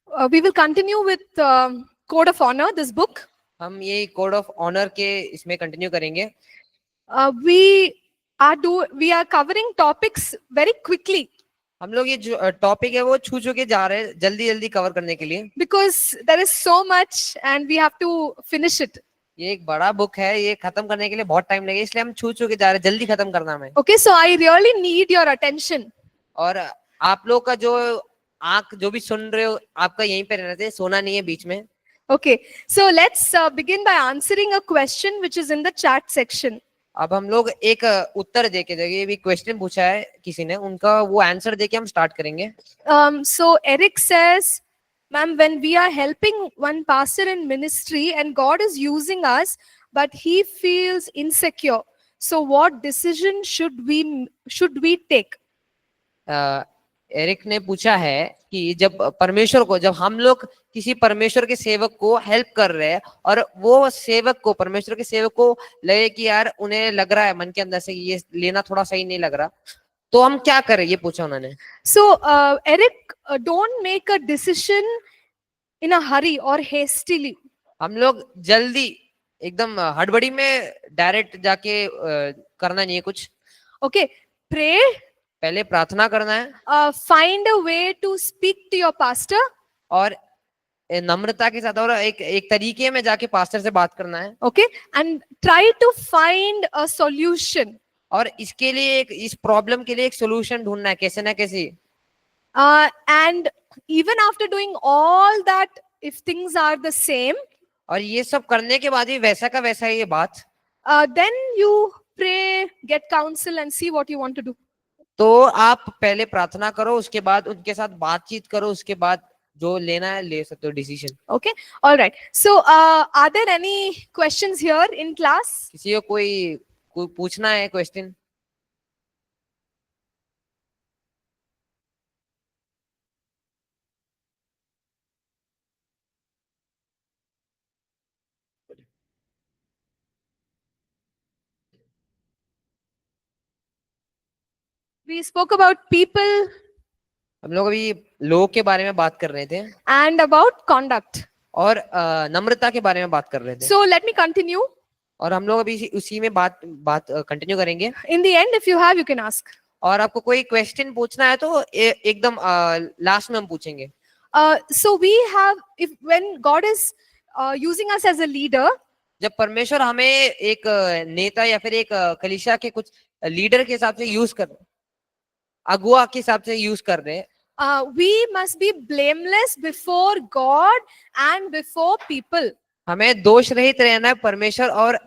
We will continue with Code of Honor, this book. हम ये code of honour के इसमें कंटिन्यू करेंगे. We are covering topics very quickly हम लोग ये जो टॉपिक है वो छू छू के जा रहे हैं जल्दी जल्दी कवर करने के लिए. because there is so much and we have to finish it. ये एक बड़ा बुक है, ये खत्म करने के लिए बहुत टाइम लगेगा, इसलिए हम छू छू के जा रहे हैं, जल्दी खत्म करना हमें. Okay, so I really need your attention. और आप लोग का जो आंख जो भी सुन रहे हो आपका यहीं पे रहना चाहिए, सोना नहीं है बीच में. Okay, so let's begin by answering a question which is in the chat section. अब हम लोग एक उत्तर देके देखिए, भी क्वेश्चन पूछा है किसी ने, उनका वो आंसर देके हम स्टार्ट करेंगे. So Eric says, ma'am, when we are helping one pastor in ministry and God is using us, but he feels insecure. So what decision should we take? Eric ने पूछा है कि जब हम लोग किसी परमेश्वर के सेवक को हेल्प कर रहे हैं और वो सेवक को, परमेश्वर के सेवक को लगे कि यार उन्हें लग रहा है मन के अंदर से ये लेना थोड़ा सही नहीं लग रहा, तो हम क्या करें, ये पूछा उन्होंने. So Eric, don't make a decision in a hurry or hastily. हम लोग जल्दी एकदम हड़बड़ी में डायरेक्ट जाके करना नहीं है कुछ. Okay, pray. पहले प्रार्थना करना है. Find a way to speak to your pastor. और नम्रता के साथ और एक तरीके में जाके पास्टर से बात करना है. Okay, and try to find a solution. और इसके लिए इस प्रॉब्लम के लिए एक सोल्यूशन ढूंढना है कैसे ना कैसे. And even after doing all that, if things are the same, और ये सब करने के बाद भी वैसा का वैसा है ये बात, then you pray, get counsel and see what you want to do. तो आप पहले प्रार्थना करो, उसके बाद उनके साथ बातचीत करो, उसके बाद जो लेना है ले सकते हो decision. Okay, all right. So are there any questions here in class? किसी को कोई पूछना है question? We spoke about people हम लोग अभी लोगों के बारे में बात कर रहे थे and about conduct. और नम्रता के बारे में बात कर रहे थे. So let me continue. और हम लोग अभी उसी में बात कंटिन्यू करेंगे. In the end, if you have, you can ask. और आपको कोई क्वेश्चन पूछना है तो एकदम लास्ट में हम पूछेंगे. So we have, when God is using us as a leader, जब परमेश्वर हमें एक नेता या फिर एक कलीसिया के कुछ लीडर के हिसाब से यूज कर, अगुआ के हिसाब से यूज कर रहे हैं, we must be blameless before God and before people. हमें दोष रहित रहना है परमेश्वर और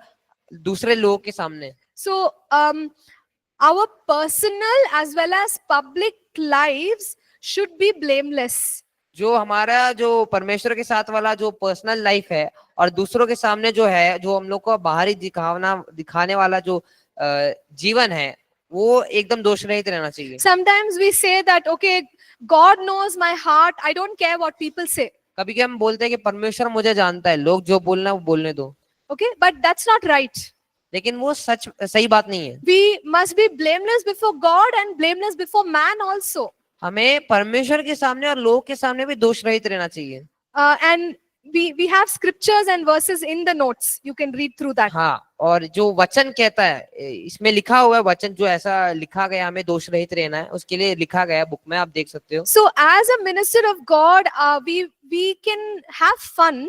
दूसरे लोगों के सामने. So our personal as well as public lives should be blameless. जो हमारा जो परमेश्वर के साथ वाला जो पर्सनल लाइफ है और दूसरों के सामने जो है, जो हम लोग को बाहरी दिखाने वाला जो जीवन है, वो एकदम दोष रहित रहना चाहिए. Sometimes we say that, okay, God knows my heart, I don't care what people say. कभी कभी हम बोलते हैं कि परमेश्वर मुझे जानता है, लोग जो बोलना है वो बोलने दो. Okay, but that's not right. लेकिन वो सही बात नहीं है. We must be blameless before God and blameless before man also. हमें परमेश्वर के सामने और लोगों के सामने भी दोष रहित रहना चाहिए. And we have scriptures and verses in the notes. You can read through that. हाँ, और जो वचन कहता है, इसमें लिखा हुआ है वचन, जो ऐसा लिखा गया हमें दोष रहित रहना है, उसके लिए लिखा गया है बुक में, आप देख सकते हो. So as a minister of God, we can have fun.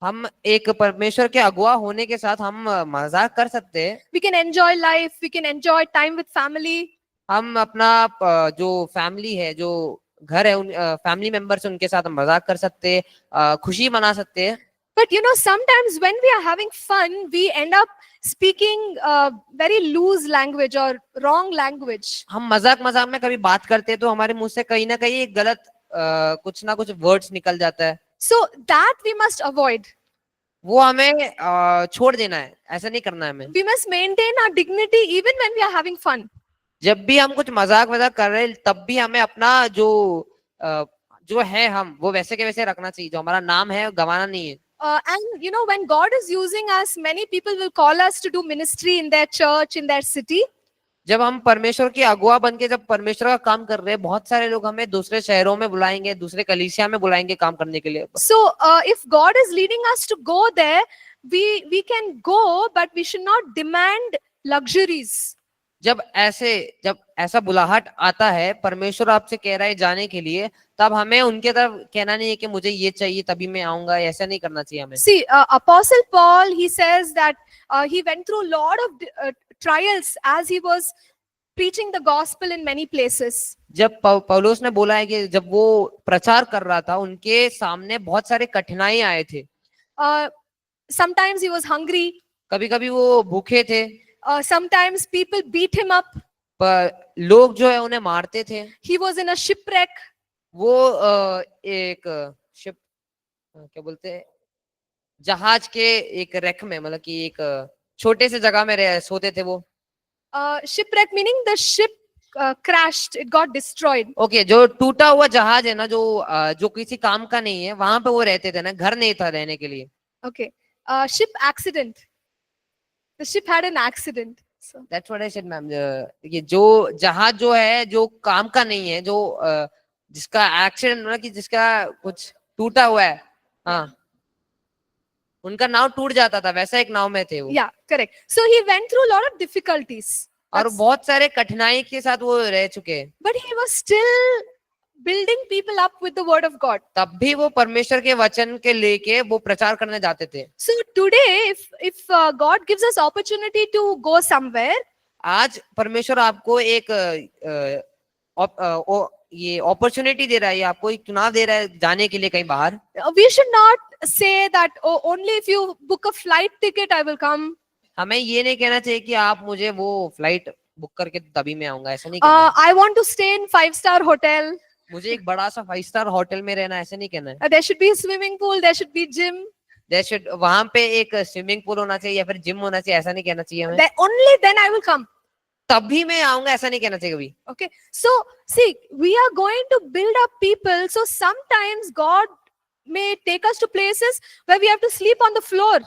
हम एक परमेश्वर के अगुआ होने के साथ हम मजाक कर सकते हैं. We can enjoy life. We can enjoy time with family. हम अपना जो फैमिली है, जो घर है, उन फैमिली मेंबर्स उनके साथ हम मजाक कर सकते हैं, खुशी मना सकते हैं. But you know, sometimes when we are having fun, we end up speaking very loose language or wrong language. हम मजाक में कभी बात करते हैं तो हमारे मुंह से कहीं ना कहीं गलत कुछ ना कुछ वर्ड्स निकल जाता है. So that we must avoid. वो हमें छोड़ देना है, ऐसा नहीं करना है हमें. We must maintain our dignity even when we are having fun. जब भी हम कुछ मजाक कर रहे हैं तब भी हमें अपना जो है हम वो वैसे के वैसे रखना चाहिए, जो हमारा नाम है गंवाना नहीं है. And you know, when God is using us, many people will call us to do ministry in their church, in their city. जब हम परमेश्वर की अगुआ बन के जब परमेश्वर का काम कर रहे हैं, बहुत सारे लोग हमें दूसरे शहरों में बुलाएंगे, दूसरे कलीसिया में बुलाएंगे काम करने के लिए. So if God is leading us to go there, we can go, but we should not demand luxuries. जब ऐसा बुलाहट आता है, परमेश्वर आपसे कह रहा है जाने के लिए, तब हमें उनके तरफ कहना नहीं है कि मुझे ये चाहिए तभी मैं आऊंगा. ऐसा नहीं करना चाहिए हमें. See, Apostle Paul, he says that he went through a lot of trials as he was preaching the gospel in many places. जब पौलुस ने बोला है कि जब वो प्रचार कर रहा था, उनके सामने बहुत सारे कठिनाई आए थे. Sometimes he was hungry. कभी कभी वो भूखे थे. Sometimes people beat him up. पर लोग जो है उन्हें मारते थे. He was in a shipwreck. वो एक शिप क्या बोलते हैं, जहाज के एक रेक में, मतलब कि एक छोटे से जगह में सोते थे वो. Shipwreck meaning the ship crashed, it got destroyed. Okay, जो टूटा हुआ जहाज है ना, जो किसी काम का नहीं है, वहां पे वो रहते थे ना, घर नहीं था रहने के लिए. Okay, ship accident. The ship had an accident. So That's what I said, ma'am. ये जो जहाज जो है, जो काम का नहीं है, जो जिसका एक्सीडेंट ना, कि जिसका कुछ टूटा हुआ है, हाँ, उनका नाव टूट जाता था, वैसा एक नाव में थे वो. yeah, correct. So he went through a lot of difficulties. और बहुत सारे कठिनाई के साथ वो रह चुके हैं. But he was still building people up with the word of God. तब भी वो परमेश्वर के वचन के लेके वो प्रचार करने जाते थे. So today, if God gives us opportunity to go somewhere, आज परमेश्वर आपको एक ये अपॉर्चुनिटी दे रहा है, आपको एक चुनाव दे रहा है जाने के लिए कहीं बाहर. we should not say that, oh, only if you book a flight ticket I will come. हमें ये नहीं कहना चाहिए कि आप मुझे वो फ्लाइट बुक करके तभी मैं आऊंगा. ऐसा नहीं कहना. I want to stay in 5-star hotel. मुझे एक बड़ा सा 5 स्टार होटल में रहना, ऐसा नहीं कहना है. There should be a swimming pool, there should be gym. वहां पे एक स्विमिंग पूल होना चाहिए या फिर जिम होना चाहिए, ऐसा नहीं कहना चाहिए हमें. Only then I will come. तभी मैं आऊंगा, ऐसा नहीं कहना चाहिए कभी. Okay, so see, we are going to build up people. So sometimes God may take us to places where we have to sleep on the floor.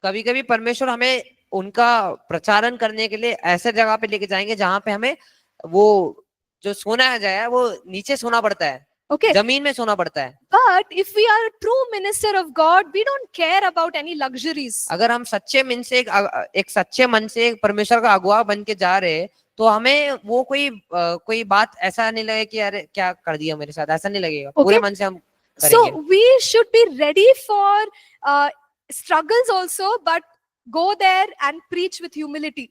कभी कभी परमेश्वर हमें उनका प्रचारण करने के लिए ऐसे जगह पे लेके जाएंगे जहां पे हमें वो जो सोना जाए वो नीचे सोना पड़ता है. Okay, जमीन में सोना पड़ता है. but if we are a true minister of God, we don't care about any luxuries. अगर हम सच्चे मन से एक सच्चे मन से परमेश्वर का अगुवा बन के जा रहे हैं, तो हमें वो कोई बात ऐसा नहीं लगे कि अरे क्या कर दिया मेरे साथ, ऐसा नहीं लगेगा. पूरे मन से हम करेंगे. So we should be ready for struggles also, but go there and preach with humility.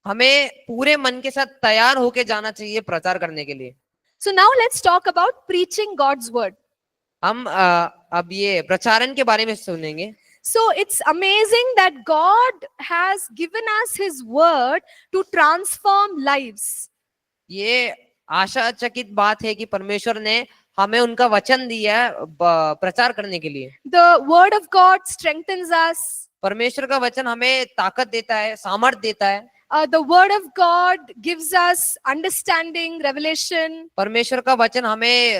हमें पूरे मन के साथ तैयार होके जाना चाहिए प्रचार करने के लिए. So now let's talk about preaching God's word. हम अब ये प्रचारण के बारे में सुनेंगे. So it's amazing that God has given us his word to transform lives. ये आशाचकित बात है कि परमेश्वर ने हमें उनका वचन दिया है प्रचार करने के लिए. The word of God strengthens us. परमेश्वर का वचन हमें ताकत देता है, सामर्थ देता है. The word of God gives us understanding, revelation. परमेश्वर का वचन हमें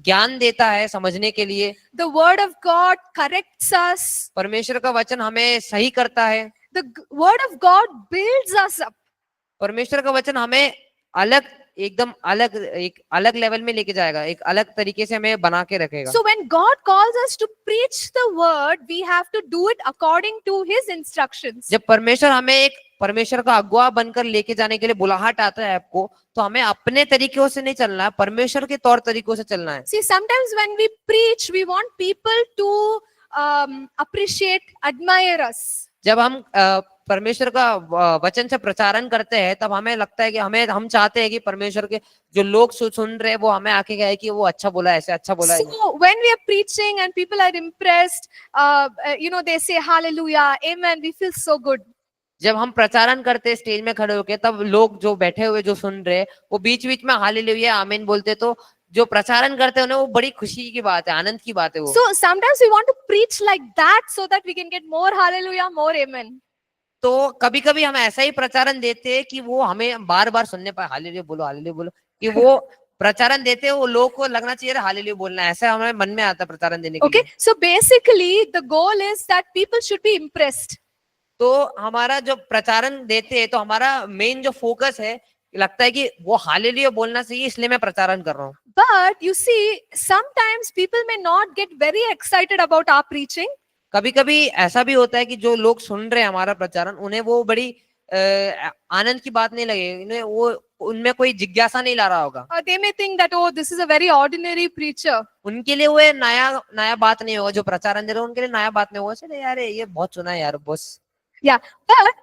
ज्ञान देता है समझने के लिए. The word of God corrects us. परमेश्वर का वचन हमें सही करता है. The word of God builds us up. परमेश्वर का वचन हमें एक अलग लेवल में लेके जाएगा, एक अलग तरीके से हमें बना के रखेगा. So when God calls us to preach the word, we have to do it according to his instructions. जब परमेश्वर हमें एक परमेश्वर का अगुवा बनकर लेके जाने के लिए बुलाहट आता है आपको, तो हमें अपने तरीकों से नहीं चलना है, परमेश्वर के तौर तरीकों से चलना है. See, sometimes when we preach, we want people to appreciate, admire us. जब हम परमेश्वर का वचन से प्रचारण करते हैं, तब हमें लगता है कि हम चाहते हैं कि परमेश्वर के जो लोग सुन रहे हैं वो हमें आके कहे कि वो अच्छा बोला, ऐसे अच्छा बोला. So when we are preaching and people are impressed, they say hallelujah, amen, we feel so good. जब हम प्रचारण करते हैं स्टेज में खड़े होके, तब लोग जो बैठे हुए जो सुन रहे हैं वो बीच बीच में हालेलुया आमीन बोलते, तो जो प्रचारण करते हैं वो बड़ी खुशी की बात है, आनंद की बात है वो. So sometimes we want to preach like that so that we can get more hallelujah, more amen. तो कभी कभी हम ऐसा ही प्रचारण देते हैं कि वो हमें बार बार सुनने पाए, हालेलुया बोलो, कि वो प्रचारण देते हैं, वो लोग को लगना चाहिए हालेलुया बोलना, ऐसा हमारे मन में आता है प्रचारण देने के लिए. Okay, so basically the goal is that people should be impressed. तो हमारा जो प्रचारण देते हैं तो हमारा मेन जो फोकस है, लगता है कि वो हालेलुया बोलना चाहिए, इसलिए मैं प्रचारण कर रहा हूँ. But you see, sometimes people may not get very excited about our preaching. कभी कभी ऐसा भी होता है कि जो लोग सुन रहे हैं हमारा प्रचारण, उन्हें वो बड़ी आनंद की बात नहीं लगे, उन्हें वो उनमें कोई जिज्ञासा नहीं ला रहा होगा. They may think that, oh, this is a very ordinary preacher. उनके लिए वो नया नया बात नहीं होगा, जो प्रचारण दे रहे हैं उनके लिए नया बात नहीं होगा. चले यार ये बहुत सुना है यार बस. Yeah, but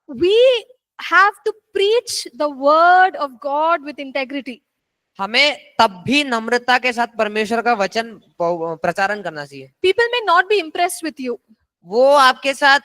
we have to preach the word of God with integrity. हमें तब भी नम्रता के साथ परमेश्वर का वचन प्रचारण करना चाहिए. People may not be impressed with you. वो आपके साथ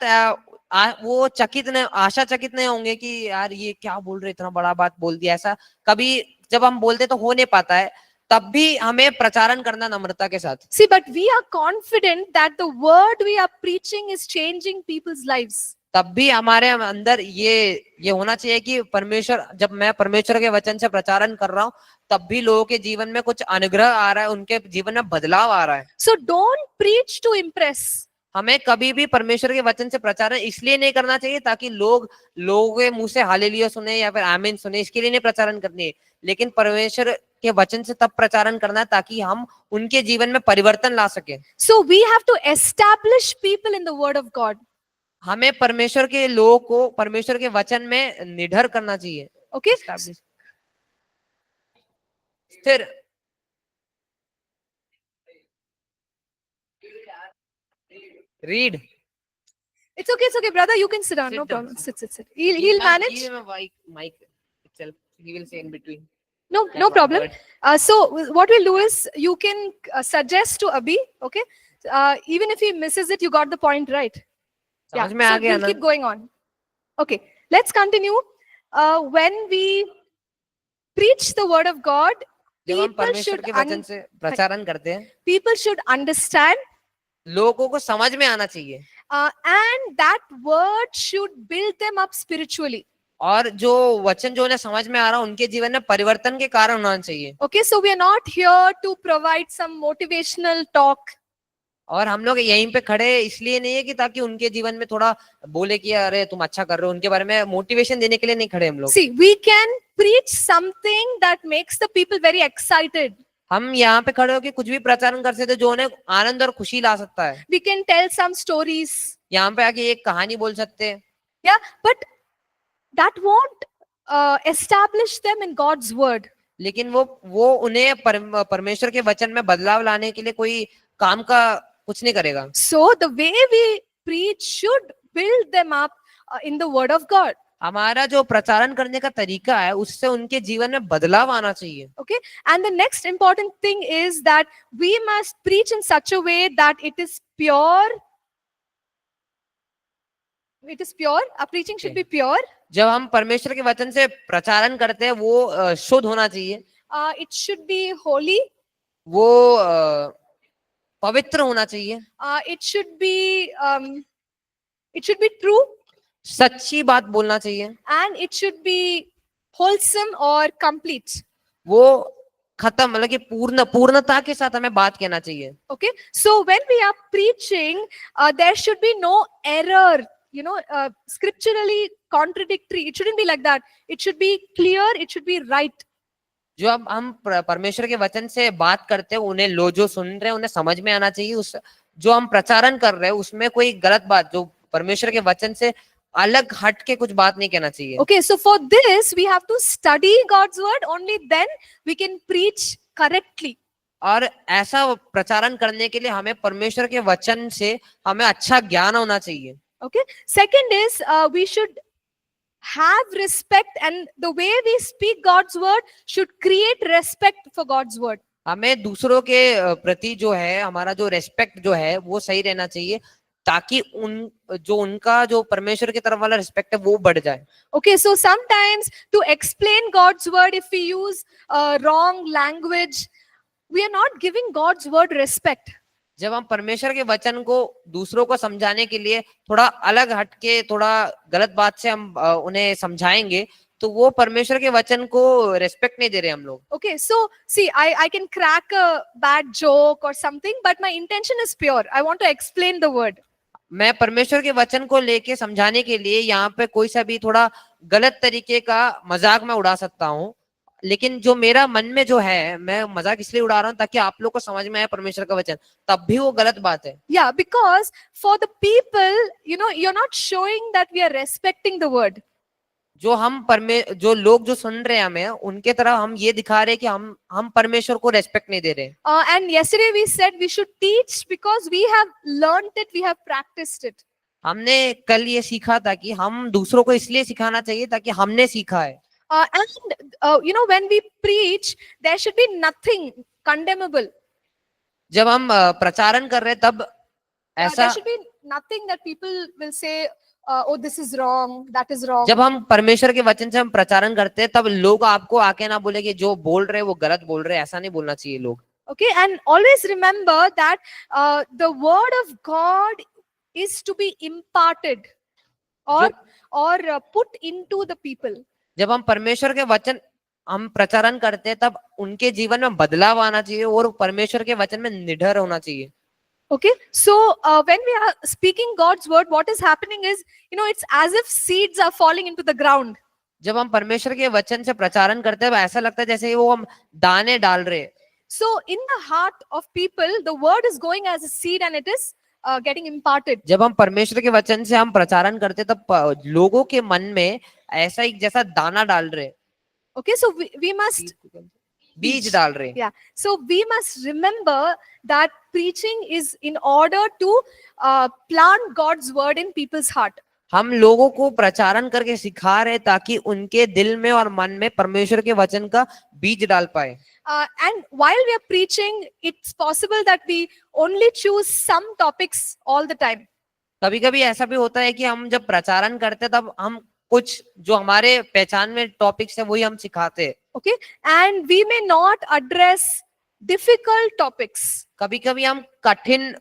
वो चकित नहीं, आशाचकित नहीं होंगे कि यार ये क्या बोल रहे, इतना बड़ा बात बोल दिया. ऐसा कभी जब हम बोलते तो हो नहीं पाता है, तब भी हमें प्रचारण करना नम्रता के साथ. See, but we are confident that the word we are preaching is changing people's lives. तब भी हमारे अंदर ये होना चाहिए कि परमेश्वर, जब मैं परमेश्वर के वचन से प्रचारण कर रहा हूँ, तब भी लोगों के जीवन में कुछ अनुग्रह आ रहा है, उनके जीवन में बदलाव आ रहा है. So don't preach to impress. हमें कभी भी परमेश्वर के वचन से प्रचारण इसलिए नहीं करना चाहिए ताकि लोगों के मुंह से हालेलुया सुने या फिर आमीन सुने, इसके लिए नहीं प्रचारण करनी है. लेकिन परमेश्वर के वचन से तब प्रचारण करना है ताकि हम उनके जीवन में परिवर्तन ला सके. So we have to establish people in the word of God. हमें परमेश्वर के लोगों को परमेश्वर के वचन में निडर करना चाहिए. Okay? फिर read. It's okay, brother. You can sit down. No problem. Sit. He'll manage. Give him a mic itself. He will say in between. No problem. So what we'll do is you can suggest to Abhi. Okay. Even if he misses it, you got the point right. समझ में आ So गया we'll ना? keep going on. Okay. Let's continue. When we preach the word of God, जब हम people परमेश्वर should के वचन से प्रचारण करते हैं, people should understand, लोगों को समझ में आना चाहिए, and that word should build them up spiritually. और जो वचन जो उन्हें समझ में आ रहा है उनके जीवन में परिवर्तन के कारण होना चाहिए. Okay, so we are not here to provide some motivational talk. और हम लोग यहीं पे खड़े इसलिए नहीं है कि ताकि उनके जीवन में थोड़ा बोले कि अरे तुम अच्छा कर रहे हो, उनके बारे में मोटिवेशन देने के लिए नहीं खड़े हम लोग. See, we can preach something that makes the people very excited. हम यहाँ पे खड़े होकर कुछ भी प्रचारण कर सकते जो उन्हें आनंद और खुशी ला सकता है. We can tell some stories. यहाँ पे आके एक कहानी बोल सकते हैं. Yeah, but that won't establish them in God's word. लेकिन वो उन्हें परमेश्वर के वचन में बदलाव लाने के लिए कोई काम का कुछ नहीं करेगा. So the way we preach should build them up in the word of God. हमारा जो प्रचारण करने का तरीका है उससे उनके जीवन में बदलाव आना चाहिए. Okay, and the next important thing is that we must preach in such a way that it is pure. It is pure. Our preaching should be pure. जब हम परमेश्वर के वचन से प्रचारण करते हैं वो शुद्ध होना चाहिए. It should be holy. वो पवित्र होना चाहिए. It should be true. सच्ची बात बोलना चाहिए. And it should be wholesome or complete. वो खत्म मतलब कि पूर्णता के साथ हमें बात कहना चाहिए. Okay, so when we are preaching, there should be no error. Scripturally contradictory. It shouldn't be like that. It should be clear. It should be right. जो अब हम परमेश्वर के वचन से बात करते हैं उन्हें जो सुन रहे हैं उन्हें समझ में आना चाहिए. उस जो हम प्रचारण कर रहे हैं उसमें कोई गलत बात, जो परमेश्वर के वचन से अलग हट के कुछ बात नहीं कहना चाहिए. Okay, so for this we have to study God's word. Only then we can preach correctly. और ऐसा प्रचारण करने के लिए हमें परमेश्वर के वचन से हमें अच्छा ज्ञान होना चाहिए. Okay, second is we should have respect, and the way we speak God's word should create respect for God's word. हमें दूसरों के प्रति जो है हमारा जो रेस्पेक्ट जो है वो सही रहना चाहिए ताकि उनका जो परमेश्वर की तरफ वाला रिस्पेक्ट है वो बढ़ जाए. Okay, so sometimes to explain God's word, if we use wrong language, we are not giving God's word respect. जब हम परमेश्वर के वचन को दूसरों को समझाने के लिए थोड़ा अलग हटके थोड़ा गलत बात से हम उन्हें समझाएंगे तो वो परमेश्वर के वचन को रेस्पेक्ट नहीं दे रहे हम लोग. Okay, so see, I can crack a bad joke or something, but my intention is pure. I want to explain the word. मैं परमेश्वर के वचन को लेके समझाने के लिए यहाँ पे कोई सा भी थोड़ा गलत तरीके का मजाक मैं उड़ा सकता हूँ, लेकिन जो मेरा मन में जो है, मैं मजाक इसलिए उड़ा रहा हूँ ताकि आप लोग को समझ में आए परमेश्वर का वचन, तब भी वो गलत बात है। Yeah, because for the people, you're not showing that we are respecting the word. जो लोग जो सुन रहे हैं हमें, उनके तरह हम ये दिखा रहे हैं कि हम परमेश्वर को रेस्पेक्ट नहीं दे रहे। And yesterday we said we should teach because we have learned it, we have practiced it. हमने कल ये सीखा था कि हम दूसरों को इसलिए सिखाना चाहिए ताकि हमने सीखा है। And when we preach, there should be nothing condemnable. जब हम प्रचारण कर रहे हैं तब ऐसा, There should be nothing that people will say, oh, this is wrong, that is wrong. जब हम परमेश्वर के वचन से हम प्रचारण करते हैं तब लोग आपको आके ना बोले कि जो बोल रहे हैं वो गलत बोल रहे हैं, ऐसा नहीं बोलना चाहिए लोग। Okay, and always remember that the word of God is to be imparted or put into the people. जब हम परमेश्वर के वचन हम प्रचारण करते हैं तब उनके जीवन में बदलाव आना चाहिए और परमेश्वर के वचन में निडर होना चाहिए। Okay, so when we are speaking God's word, what is happening is, it's as if seeds are falling into the ground. जब हम परमेश्वर के वचन से प्रचारण करते हैं ऐसा लगता है जैसे वो हम दाने डाल रहे हैं। So in the heart of people, the word is going as a seed and it is getting imparted. जब हम परमेश्वर के वचन से हम प्रचारण करते हैं तब लोगों के मन में ऐसा ही जैसा दाना डाल रहे हैं। Okay, so we must बीज डाल रहे हैं। Yeah, so we must remember that preaching is in order to plant God's word in people's heart. हम लोगों को प्रचारण करके सिखा रहे ताकि उनके दिल में और मन में परमेश्वर के वचन का बीज डाल पाए। And while we are preaching, it's possible that we only choose some topics all the time. कभी-कभी ऐसा भी होता है कि हम जब प्रचारण करते हैं तब हम कुछ जो हमारे पहचान में टॉपिक्स है वही हम सिखाते हैं। Okay, and we may not address difficult topics. कभी-कभी हम कठिन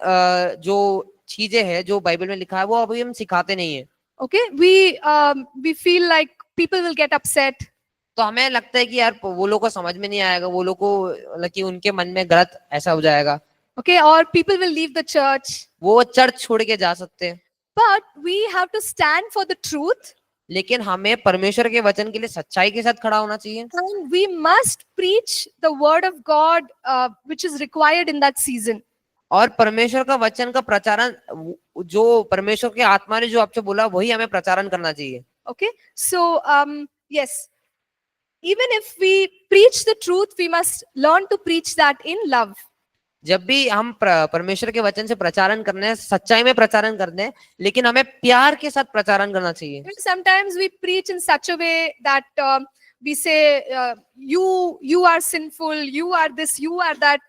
जो चीजें हैं जो बाइबल में लिखा है वो अभी हम सिखाते नहीं है। Okay, we feel like people will get upset. तो हमें लगता है कि यार वो लोग को समझ में नहीं आएगा, वो लोग को मतलब कि उनके मन में गलत ऐसा हो जाएगा। Okay, or people will leave the church. वो चर्च छोड़ के जा सकते हैं। But we have to stand for the truth. लेकिन हमें परमेश्वर के वचन के लिए सच्चाई के साथ खड़ा होना चाहिए। And we must preach the word of God, which is required in that season. और परमेश्वर का वचन का प्रचारण जो परमेश्वर के आत्मा ने जो आपसे बोला वही हमें प्रचारण करना चाहिए। Okay, so yes, even if we preach the truth, we must learn to preach that in love. जब भी हम परमेश्वर के वचन से प्रचारण करने हैं, सच्चाई में प्रचारण करने हैं, लेकिन हमें प्यार के साथ प्रचारण करना चाहिए। Sometimes we preach in such a way that we say, you are sinful, you are this, you are that.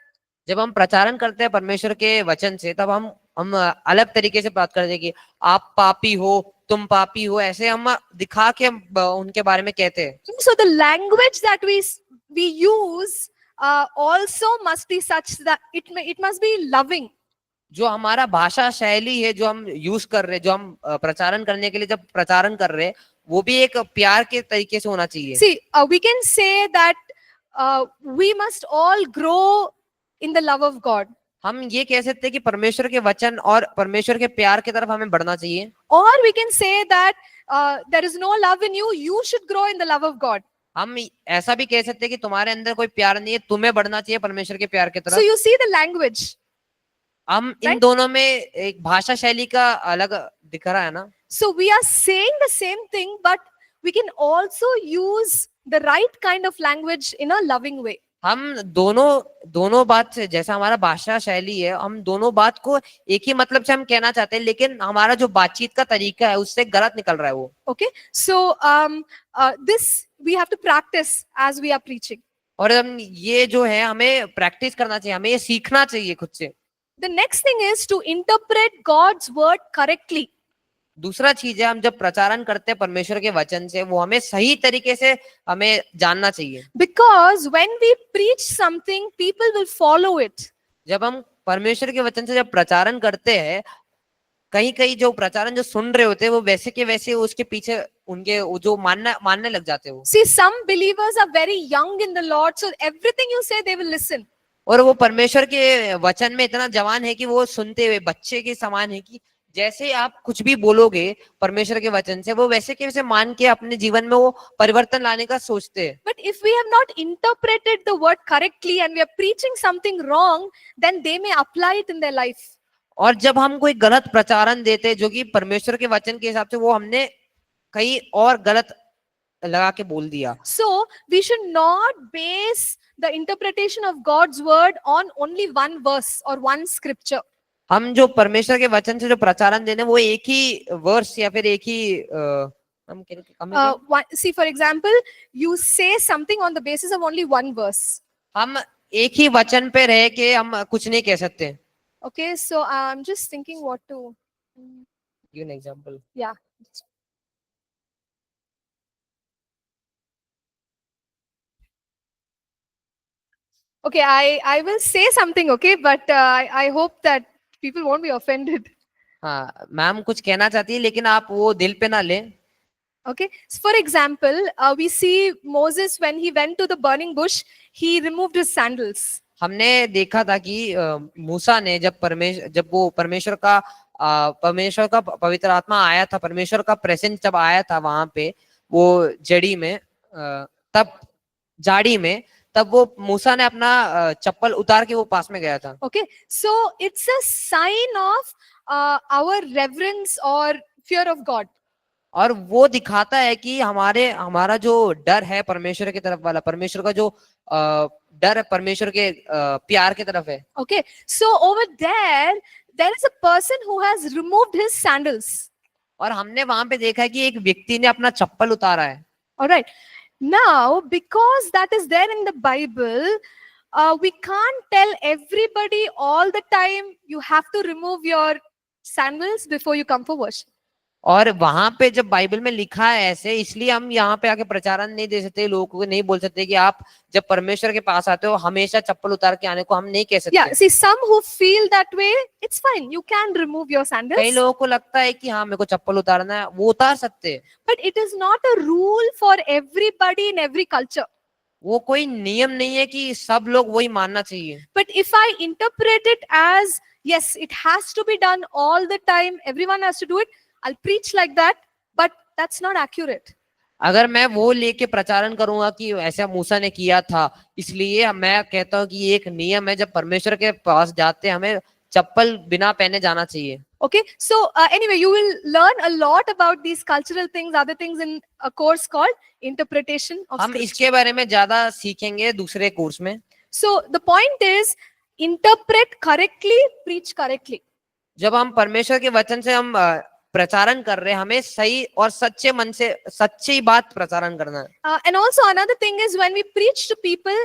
जब हम प्रचारण करते हैं परमेश्वर के वचन से तब हम अलग तरीके से बात करते हैं कि आप पापी हो, तुम पापी हो, ऐसे हम दिखा के हम उनके बारे में कहते हैं। So the language that we use also must be such that it must be loving. जो हमारा भाषा शैली है जो हम यूज कर रहे हैं, जो हम प्रचारण करने के लिए जब प्रचारण कर रहे हैं, वो भी एक प्यार के तरीके से होना चाहिए। See, we can say that we must all grow in the love of God. हम ये कह सकते हैं कि परमेश्वर के वचन और परमेश्वर के प्यार की तरफ हमें बढ़ना चाहिए। Or we can say that there is no love in you, you should grow in the love of God. हम ऐसा भी कह सकते हैं कि तुम्हारे अंदर कोई प्यार नहीं है, तुम्हें बढ़ना चाहिए परमेश्वर के प्यार की तरफ। So you see the language. हम इन दोनों में एक भाषा शैली का अलग दिख रहा है ना। So we are saying the same thing, but we can also use the right kind of language in a loving way. हम दोनों बात से, जैसा हमारा भाषा शैली है, हम दोनों बात को एक ही मतलब से हम कहना चाहते हैं, लेकिन हमारा जो बातचीत का तरीका है उससे गलत निकल रहा है वो। Okay, so this we have to practice as we are preaching. और हम ये जो है हमें प्रैक्टिस करना चाहिए, हमें ये सीखना चाहिए खुद से। The next thing is to interpret God's word correctly. दूसरा चीज है, हम जब प्रचारण करते हैं परमेश्वर के वचन से, वो हमें सही तरीके से हमें जानना चाहिए। Because when we preach something, people will follow it. जब हम परमेश्वर के वचन से जब प्रचारण करते हैं, कहीं जो प्रचारण जो सुन रहे होते हैं वो वैसे के वैसे उसके पीछे उनके जो मानने लग जाते हैं। See, some believers are very young in the Lord, so everything you say they will listen. और वो परमेश्वर के वचन में इतना जवान है कि वो सुनते हुए बच्चे के समान है कि जैसे आप कुछ भी बोलोगे परमेश्वर के वचन से, वो वैसे के वैसे मान के अपने जीवन में वो परिवर्तन लाने का सोचते हैं। But if we have not interpreted the word correctly and we are preaching something wrong, then they may apply it in their life. और जब हम कोई गलत प्रचारण देते हैं जो कि परमेश्वर के वचन के हिसाब से, वो हमने कहीं और गलत लगा के बोल दिया। So we should not base the interpretation of God's word on only one verse or one scripture. हम जो परमेश्वर के वचन से जो प्रचारण देने, वो एक ही वर्ष या फिर एक ही हम See, for example, you say something on the basis of only one verse. हम एक ही वचन पे रह के हम कुछ नहीं कह सकते। Okay, so I'm just thinking what to Give an example. Yeah. Okay, I will say something, okay, but I hope that people won't be offended. हाँ, मैम कुछ कहना चाहती है, लेकिन आप वो दिल पे ना लें। Okay, so for example, we see Moses when he went to the burning bush, he removed his sandals. हमने देखा था कि मूसा ने जब वो परमेश्वर का पवित्र आत्मा आया था, परमेश्वर का प्रेजेंस जब आया था वहां पे वो जड़ी में, जाड़ी में, तब वो मूसा ने अपना चप्पल उतार के वो पास में गया था। Okay, so it's a sign of our reverence or fear of God. और वो दिखाता है कि हमारा जो डर है परमेश्वर की तरफ वाला, परमेश्वर का जो डर है परमेश्वर के प्यार की तरफ है। Okay, so over there is a person who has removed his sandals. और हमने वहां पे देखा है कि एक व्यक्ति ने अपना चप्पल उतारा है। All right, now because that is there in the Bible, we can't tell everybody all the time you have to remove your sandals before you come for worship. और वहां पे जब बाइबल में लिखा है ऐसे, इसलिए हम यहाँ पे आके प्रचारण नहीं दे सकते, लोगों को नहीं बोल सकते कि आप जब परमेश्वर के पास आते हो हमेशा चप्पल उतार के आने को हम नहीं कह सकते। Yeah, see, some who feel that way, it's fine, you can remove your sandals. कई लोगों को लगता है कि हाँ मेरे को चप्पल उतारना है, वो उतार सकते हैं। But it is not a rule for everybody in every culture. वो कोई नियम नहीं है कि सब लोग वही मानना चाहिए। But if I interpret it as, yes, it has to be done all the time, everyone has to do it, I'll preach like that, but that's not accurate. अगर मैं वो लेके प्रचारण करूंगा कि ऐसा मूसा ने किया था, इसलिए मैं कहता हूँ कि एक नियम है, जब परमेश्वर के पास जाते हमें चप्पल बिना पहने जाना चाहिए। Okay, so anyway, you will learn a lot about these cultural things, other things in a course called interpretation of हम scripture. इसके बारे में ज्यादा सीखेंगे दूसरे कोर्स में। So the point is, interpret correctly, preach correctly. जब हम परमेश्वर के वचन से हम प्रचारण कर रहे हैं, हमें सही और सच्चे मन से सच्ची बात प्रचारण करना है। And also another thing is, when we preach to people,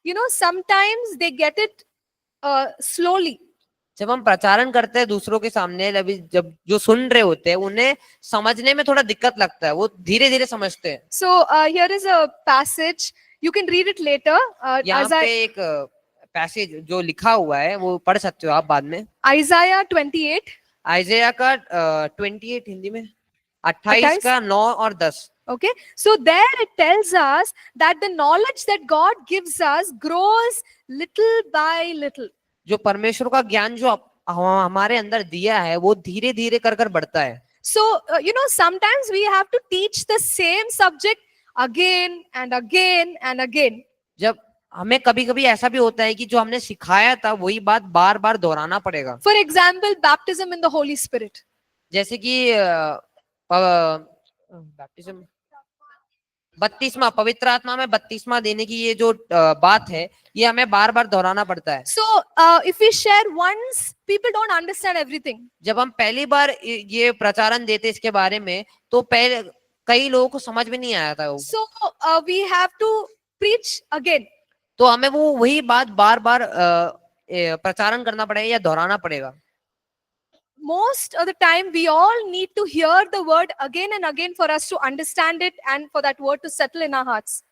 you know, sometimes they get it slowly. जब हम प्रचारण करते हैं दूसरों के सामने, जब जो सुन रहे होते हैं उन्हें समझने में थोड़ा दिक्कत लगता है, वो धीरे धीरे समझते हैं। So here is a passage, you can read it later. यहाँ पे एक पैसेज जो लिखा हुआ है वो पढ़ सकते हो आप बाद में। Isaiah 28. आइज़ाया का 28 हिंदी में 28 का 9 और 10। Okay, so there it tells us that the knowledge that God gives us grows little by little. जो परमेश्वर का ज्ञान जो हमारे अंदर दिया है वो धीरे धीरे कर कर बढ़ता है। So you know, sometimes we have to teach the same subject again and again and again. जब हमें कभी कभी ऐसा भी होता है कि जो हमने सिखाया था वही बात बार बार दोहराना पड़ेगा। For example, baptism in the Holy Spirit. जैसे कि बैप्टिज्म, बत्तीसवा, पवित्र आत्मा में बत्तीसवा देने की ये जो बात है, ये हमें बार बार दोहराना पड़ता है। So if we share once, people don't understand everything. जब हम पहली बार ये प्रचारण देते इसके बारे में, तो पहले कई लोगों को समझ में नहीं आया था वो। So we have to preach again. तो हमें वो वही बात बार बार प्रचारण करना पड़ेगा या दोहराना पड़ेगा। Most of the time we all need to hear the word again and again for us to understand it and for that word to settle in our hearts.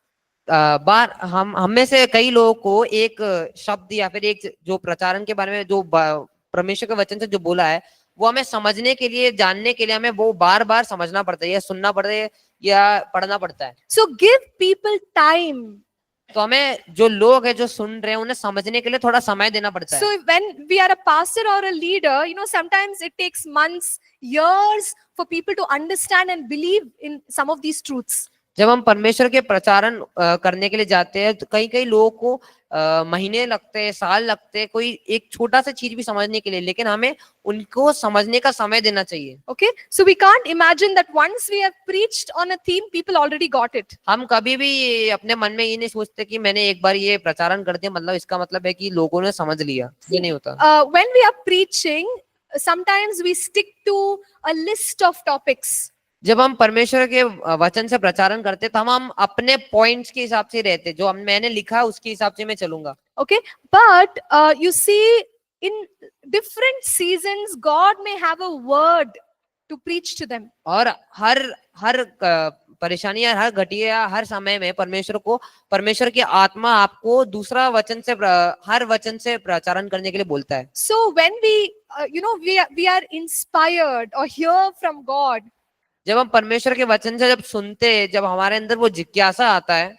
हम में से कई लोगों को एक शब्द या फिर एक जो प्रचारण के बारे में जो परमेश्वर के वचन से जो बोला है, वो हमें समझने के लिए, जानने के लिए हमें वो बार बार समझना पड़ता है या सुनना पड़ता है या पढ़ना पड़ता है। So give people time तो हमें जो लोग हैं जो सुन रहे हैं उन्हें समझने के लिए थोड़ा समय देना पड़ता So है. when we are a pastor or a leader, sometimes it takes months, years for people to understand and believe in some of these truths. जब हम परमेश्वर के प्रचारण करने के लिए जाते हैं तो कई कई लोगों को महीने लगते हैं, साल लगते हैं, कोई एक छोटा सा चीज भी समझने के लिए, लेकिन हमें उनको समझने का समय देना चाहिए. Okay, so we can't imagine that once we have preached on a theme, people already got it. हम कभी भी अपने मन में ये नहीं सोचते कि मैंने एक बार ये प्रचारण कर दिया मतलब इसका मतलब है कि लोगों ने समझ लिया. ये नहीं होता. When we are preaching, sometimes we stick to a list of topics. जब हम परमेश्वर के वचन से प्रचारण करते तो हम अपने पॉइंट्स के हिसाब से रहते, जो मैंने लिखा उसके हिसाब से मैं चलूंगा. Okay, but you see, in different seasons, God may have a word to preach to them. और हर परेशानी, हर घटिया, हर समय में परमेश्वर की आत्मा आपको दूसरा वचन से हर वचन से प्रचारण करने के लिए बोलता है. So when we are inspired or hear from God, जब हम परमेश्वर के वचन से जब सुनते हैं, जब हमारे अंदर वो जिज्ञासा आता है,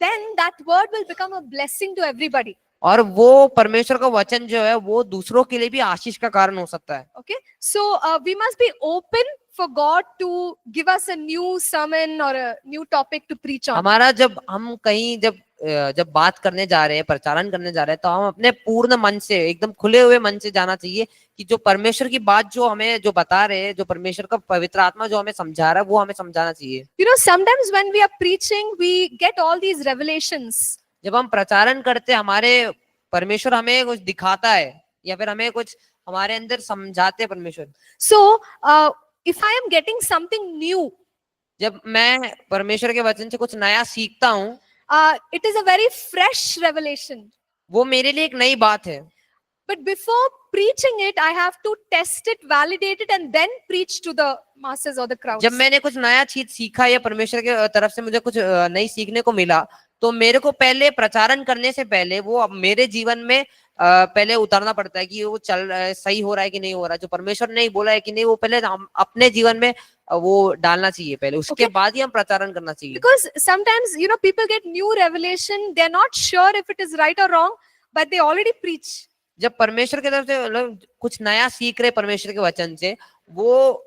then that word will become a blessing to everybody. और वो परमेश्वर का वचन जो है वो दूसरों के लिए भी आशीष का कारण हो सकता है. Okay, so we must be open for God to give us a new sermon or a new topic to preach on. हमारा जब हम कहीं जब बात करने जा रहे हैं, प्रचारण करने जा रहे हैं, तो हम अपने पूर्ण मन से, एकदम खुले हुए मन से जाना चाहिए कि जो परमेश्वर की बात जो हमें जो बता रहे हैं, जो परमेश्वर का पवित्र आत्मा जो हमें समझा रहा है, वो हमें समझाना चाहिए. Sometimes when we are preaching, we get all these revelations. जब हम प्रचारण करते हैं, हमारे परमेश्वर हमें कुछ दिखाता है या फिर हमें कुछ हमारे अंदर समझाते हैं परमेश्वर. So if I am getting something new, जब मैं परमेश्वर के वचन से कुछ नया सीखता हूँ, it is a very fresh revelation. वो मेरे लिए एक नई बात है. But before preaching it, I have to test it, validate it, and then preach to the masses or the crowds. जब मैंने कुछ नया चीज सीखा या परमेश्वर के तरफ से मुझे कुछ नई सीखने को मिला, तो मेरे को पहले प्रचारण करने से पहले वो अब मेरे जीवन में पहले उतारना पड़ता है कि वो चल रहा है, सही हो रहा है कि नहीं हो रहा है, जो परमेश्वर ने बोला है कि नहीं, वो पहले हम अपने जीवन में वो डालना चाहिए पहले, उसके बाद ही हम प्रचारण करना चाहिए. Because sometimes people get new revelation, they're not sure if it is right or wrong, but they already preach. जब परमेश्वर की तरफ से मतलब कुछ नया सीख रहे परमेश्वर के वचन से, वो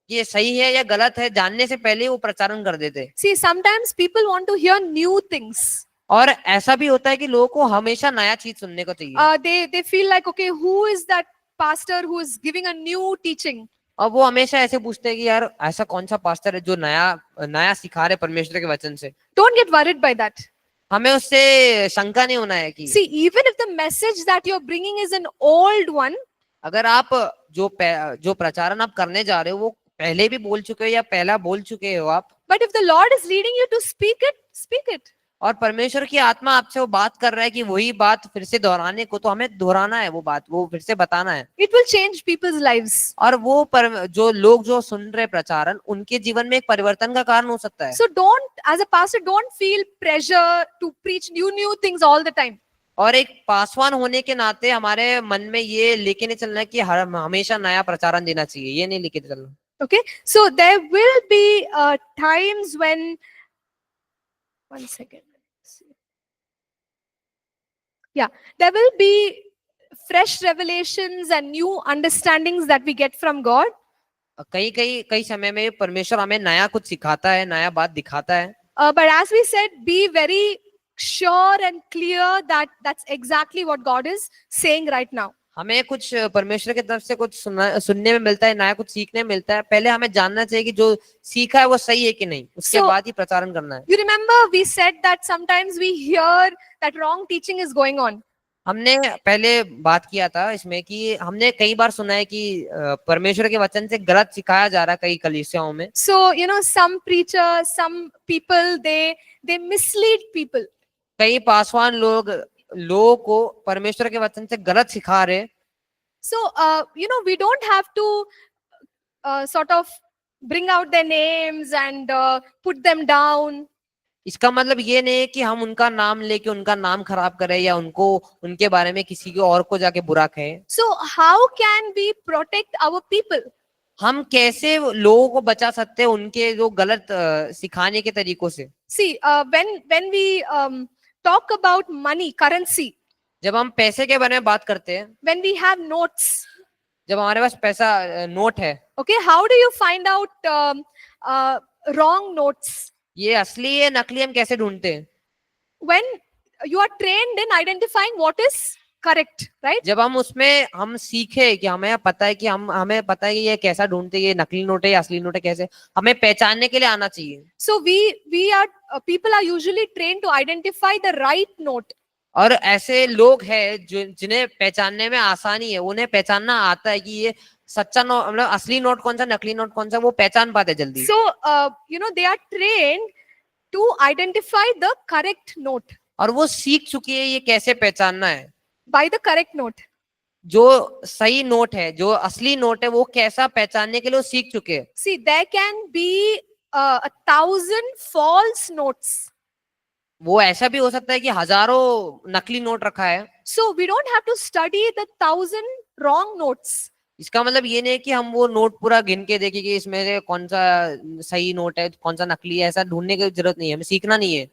ये सही है या गलत है जानने से पहले वो प्रचारण कर देते. See, sometimes people want to hear new things. और ऐसा भी होता है कि लोगों को हमेशा नया चीज सुनने को चाहिए. They feel like, okay, who is that pastor who is giving a new teaching? और वो हमेशा ऐसे पूछते हैं कि यार ऐसा कौन सा पास्टर है जो नया सिखा रहे परमेश्वर के वचन से. Don't get worried by that. हमें उससे शंका नहीं होना है कि See, even if the message that you're bringing is an old one, अगर आप जो प्रचारण आप करने जा रहे हो वो पहले भी बोल चुके हो या पहला बोल चुके हो आप, but if the Lord is leading you to speak it, speak it. और परमेश्वर की आत्मा आपसे वो बात कर रहा है कि वही बात फिर से दोहराने को, तो हमें दोहराना है वो बात, वो फिर से बताना है. It will change people's lives. और वो जो लोग जो सुन रहे प्रचारण, उनके जीवन में एक परिवर्तन का कारण हो सकता है. So as a pastor, don't feel pressure to preach new things all the time. और एक पासवान होने के नाते हमारे मन में ये लेके नहीं चलना है कि हमेशा नया प्रचारण देना चाहिए, ये नहीं लेके चलना. Okay, so there will be times when, one second. Yeah, there will be fresh revelations and new understandings that we get from God. कई समय में परमेश्वर हमें नया कुछ सिखाता है, नया बात दिखाता है. But as we said, be very sure and clear that that's exactly what God is saying right now. हमें कुछ परमेश्वर की तरफ से कुछ सुनने में मिलता है, नया कुछ सीखने में मिलता है, पहले हमें जानना चाहिए कि जो सीखा है वो सही है कि नहीं, उसके बाद ही प्रचारण करना है. You remember we said that sometimes we hear that wrong teaching is going on. हमने पहले बात किया था इसमें कि हमने कई बार सुना है कि परमेश्वर के वचन से गलत सिखाया जा रहा है कई कलीसियाओं में. So some preachers, some people, they mislead people. कई पासवान लोगों को परमेश्वर के वचन से गलत सिखा रहे. So we don't have to sort of bring out their names and put them down. इसका मतलब ये नहीं है कि हम उनका नाम लेके उनका नाम खराब करें या उनके बारे में किसी को और को जाके बुरा कहें. So how can we protect our people? हम कैसे लोगों को बचा सकते हैं उनके जो गलत सिखाने के तरीकों से. See, when we talk about money, currency, जब हम पैसे के बारे में बात करते हैं, when we have notes, जब हमारे पास पैसा नोट है, okay, how do you find out wrong notes? ये असली है नकली हम कैसे ढूंढते हैं? When you are trained in identifying what is correct, right? जब हम उसमें हम सीखे कि हमें पता है कि हमें पता है कि ये कैसा ढूंढते हैं, ये नकली नोट है या असली नोट है, कैसे हमें पहचानने के लिए आना चाहिए। So we are people are usually trained to identify the right note. और ऐसे लोग हैं जो जिन्हें पहचानने में आसानी है, उन्हें पहचानना आता है कि ये सच्चा नोट मतलब असली नोट कौन सा, नकली नोट कौन सा, वो पहचान पाते हैं जल्दी। So they are trained to identify the correct note और वो सीख चुकी है ये कैसे पहचानना है, by the correct note. जो सही नोट है, जो असली नोट है, वो कैसा पहचानने के लिए वो सीख चुके हैं। See, there can be 1,000 false notes. वो ऐसा भी हो सकता है कि हजारों नकली नोट रखा है। So we don't have to study the 1,000 wrong notes. इसका मतलब ये नहीं है कि हम वो नोट पूरा गिन के देखें कि इसमें से कौन सा सही नोट है, कौन सा नकली है, ऐसा ढूंढने की जरूरत नहीं है, हमें सीखना नहीं है।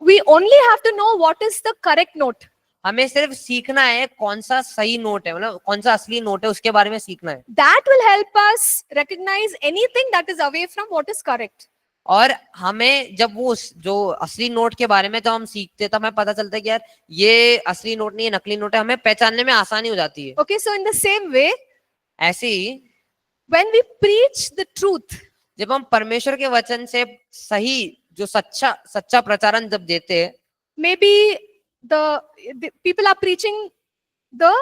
We only have to know what is the correct note. हमें सिर्फ सीखना है कौन सा सही नोट है, मतलब कौन सा असली नोट है, उसके बारे में सीखना है। That will help us recognize anything that is away from what is correct. और हमें जब वो जो असली नोट के बारे में जब हम सीखते हैं, तब हमें पता चलता है कि यार ये असली नोट नहीं है, नकली नोट है, हमें पहचानने में आसानी हो जाती है। Okay, so in the same way, ऐसे ही when we preach the truth, जब हम परमेश्वर के वचन से सही जो सच्चा प्रचारण जब देते हैं, maybe the people are preaching the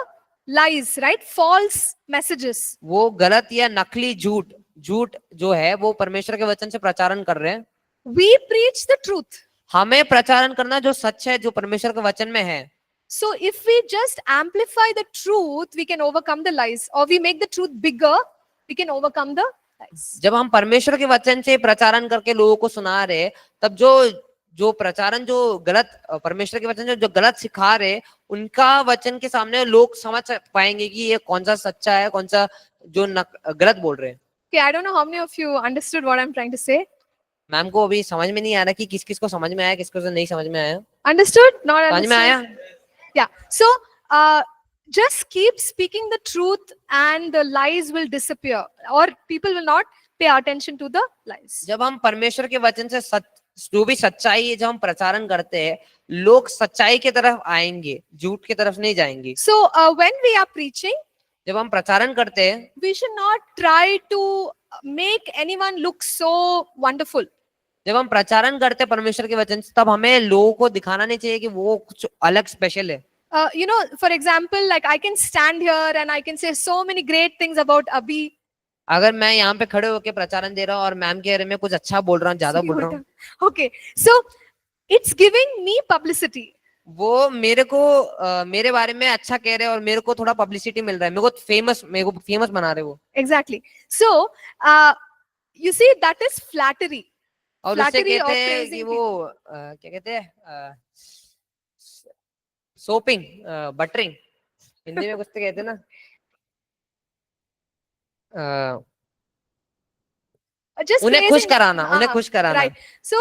lies, right? False messages. वो गलत या नकली झूठ जो है वो परमेश्वर के वचन से प्रचारण कर रहे हैं। We preach the truth. हमें प्रचारण करना जो सच है, जो परमेश्वर के वचन में है। So if we just amplify the truth, we can overcome the lies, or we make the truth bigger, we can overcome the lies. जब हम परमेश्वर के वचन से प्रचारण करके लोगों को सुना रहे, तब जो प्रचारण जो गलत परमेश्वर के वचन जो गलत सिखा रहे, उनका वचन के सामने लोग समझ पाएंगे कि ये कौन सा सच्चा है, कौन सा जो गलत बोल रहे हैं। Okay, I don't know how many of you understood what I'm trying to say. Ma'am को अभी समझ में नहीं आ रहा कि किस किस को समझ में आया, किस को नहीं समझ में आया। Understood? Not समझ में आया? understood? Yeah. So just keep speaking the truth and the lies will disappear, or people will not pay attention to the lies. जब हम परमेश्वर के वचन से जो भी सच्चाई है जब हम प्रचारण करते हैं, लोग सच्चाई की तरफ आएंगे, झूठ की तरफ नहीं जाएंगे। So when we are preaching, जब हम प्रचारण करते हैं, we should not try to make anyone look so wonderful. जब हम प्रचारण करते हैं परमेश्वर के वचन से, तब हमें लोगों को दिखाना नहीं चाहिए कि वो कुछ अलग स्पेशल है। For example, like I can stand here and I can say so many great things about Abhi. अगर मैं यहाँ पे खड़े होकर प्रचारण दे रहा हूँ और मैम के बारे में कुछ अच्छा बोल रहा हूँ, ज्यादा बोल रहा हूँ, Okay, so it's giving me publicity. वो मेरे बारे में अच्छा कह रहे हैं और मेरे को थोड़ा पब्लिसिटी मिल रहा है, मेरे को फेमस बना रहे वो। Exactly. So you see, that is flattery. और उससे Flattery कहते of हैं praising कि वो क्या कहते हैं, सोपिंग, बटरिंग, हिंदी में कुछ तो कहते हैं ना, Just उन्हें खुश praising. कराना, उन्हें खुश कराना। Right. So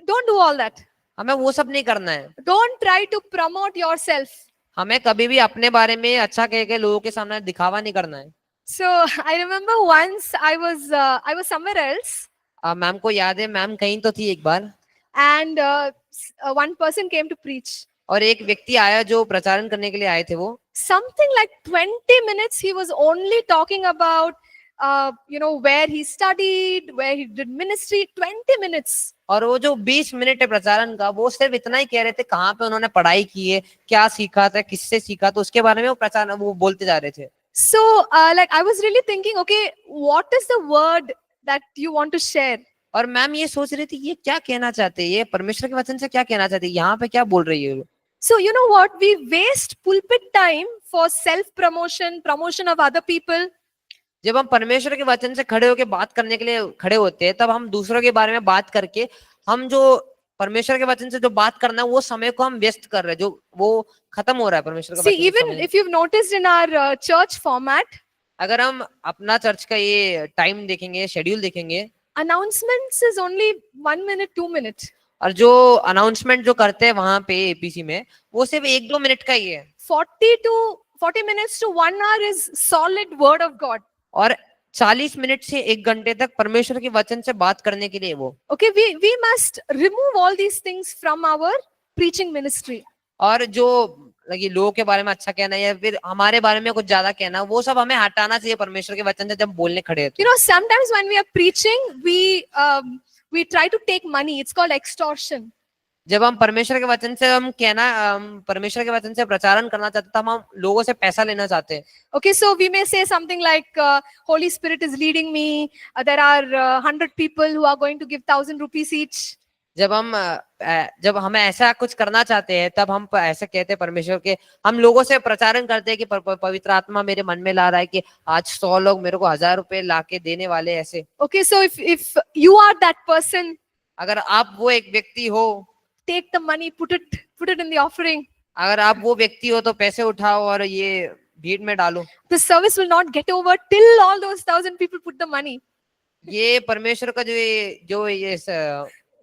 don't do all that. हमें वो सब नहीं करना है। Don't try to promote yourself. हमें कभी भी अपने बारे में अच्छा कह के लोगों के सामने दिखावा नहीं करना है। So I remember once I was somewhere else. Ma'am को याद है, मैम कहीं तो थी एक बार, And one person came to preach. और एक व्यक्ति आया जो प्रचारण करने के लिए आए थे। वो Something like 20 minutes he was only talking about where he studied, where he did ministry. 20 minutes. और वो जो 20 मिनट है प्रचारण का, वो सिर्फ इतना ही कह रहे थे कहाँ पे उन्होंने पढ़ाई की है, क्या सीखा था, किससे सीखा, तो उसके बारे में वो बोलते जा रहे थे। So like I was really thinking, okay, what is the word that you want to share? और मैम ये सोच रही थी ये क्या कहना चाहते हैं, ये परमेश्वर के वचन से क्या कहना चाहते हैं, यहाँ पे क्या बोल रही है। So you know what? We waste pulpit time for promotion of other people. जब हम परमेश्वर के वचन से खड़े होकर बात करने के लिए खड़े होते हैं, तब हम दूसरों के बारे में बात करके, हम जो परमेश्वर के वचन से जो बात करना है, वो समय को हम व्यस्त कर रहे हैं, जो वो खत्म हो रहा है परमेश्वर का वचन। See, even if you've noticed in our church format, अगर हम अपना चर्च का ये टाइम देखेंगे, शेड्यूल देखेंगे, announcements is only 1 minute, 2 minutes. और जो अनाउंसमेंट जो करते हैं वहां पे एपीसी में, वो सिर्फ 1-2 मिनट का ही है। 40 minutes to 1 hour is solid word of God. और 40 मिनट से 1 घंटे तक परमेश्वर के वचन से बात करने के लिए वो। Okay, we must remove all these things from our preaching ministry. और जो लगी लोगों के बारे में अच्छा कहना या फिर हमारे बारे में कुछ ज्यादा कहना, वो सब हमें हटाना चाहिए परमेश्वर के वचन से जब बोलने खड़े होते You know, sometimes when we are preaching, we try to take money. It's called extortion. जब हम परमेश्वर के वचन से हम कहना परमेश्वर के वचन से प्रचारण करना चाहते हैं, तब हम लोगों से पैसा लेना चाहते हैं। Okay, so we may say something like, Holy Spirit is leading me. There are 100 people who are going to give 1,000 rupees each. जब हमें ऐसा कुछ करना चाहते हैं, तब हम ऐसे कहते हैं परमेश्वर के, हम लोगों से प्रचारण करते हैं कि पवित्र आत्मा मेरे मन में ला रहा है कि आज 100 लोग मेरे को 1,000 रुपए लाके देने वाले ऐसे। Okay, so if you are that person, अगर आप वो एक व्यक्ति हो, take the money, put it in the offering. अगर आप वो व्यक्ति हो तो पैसे उठाओ और ये भीड़ में डालो। The service will not get over till all those 1,000 people put the money. ये परमेश्वर का जो ये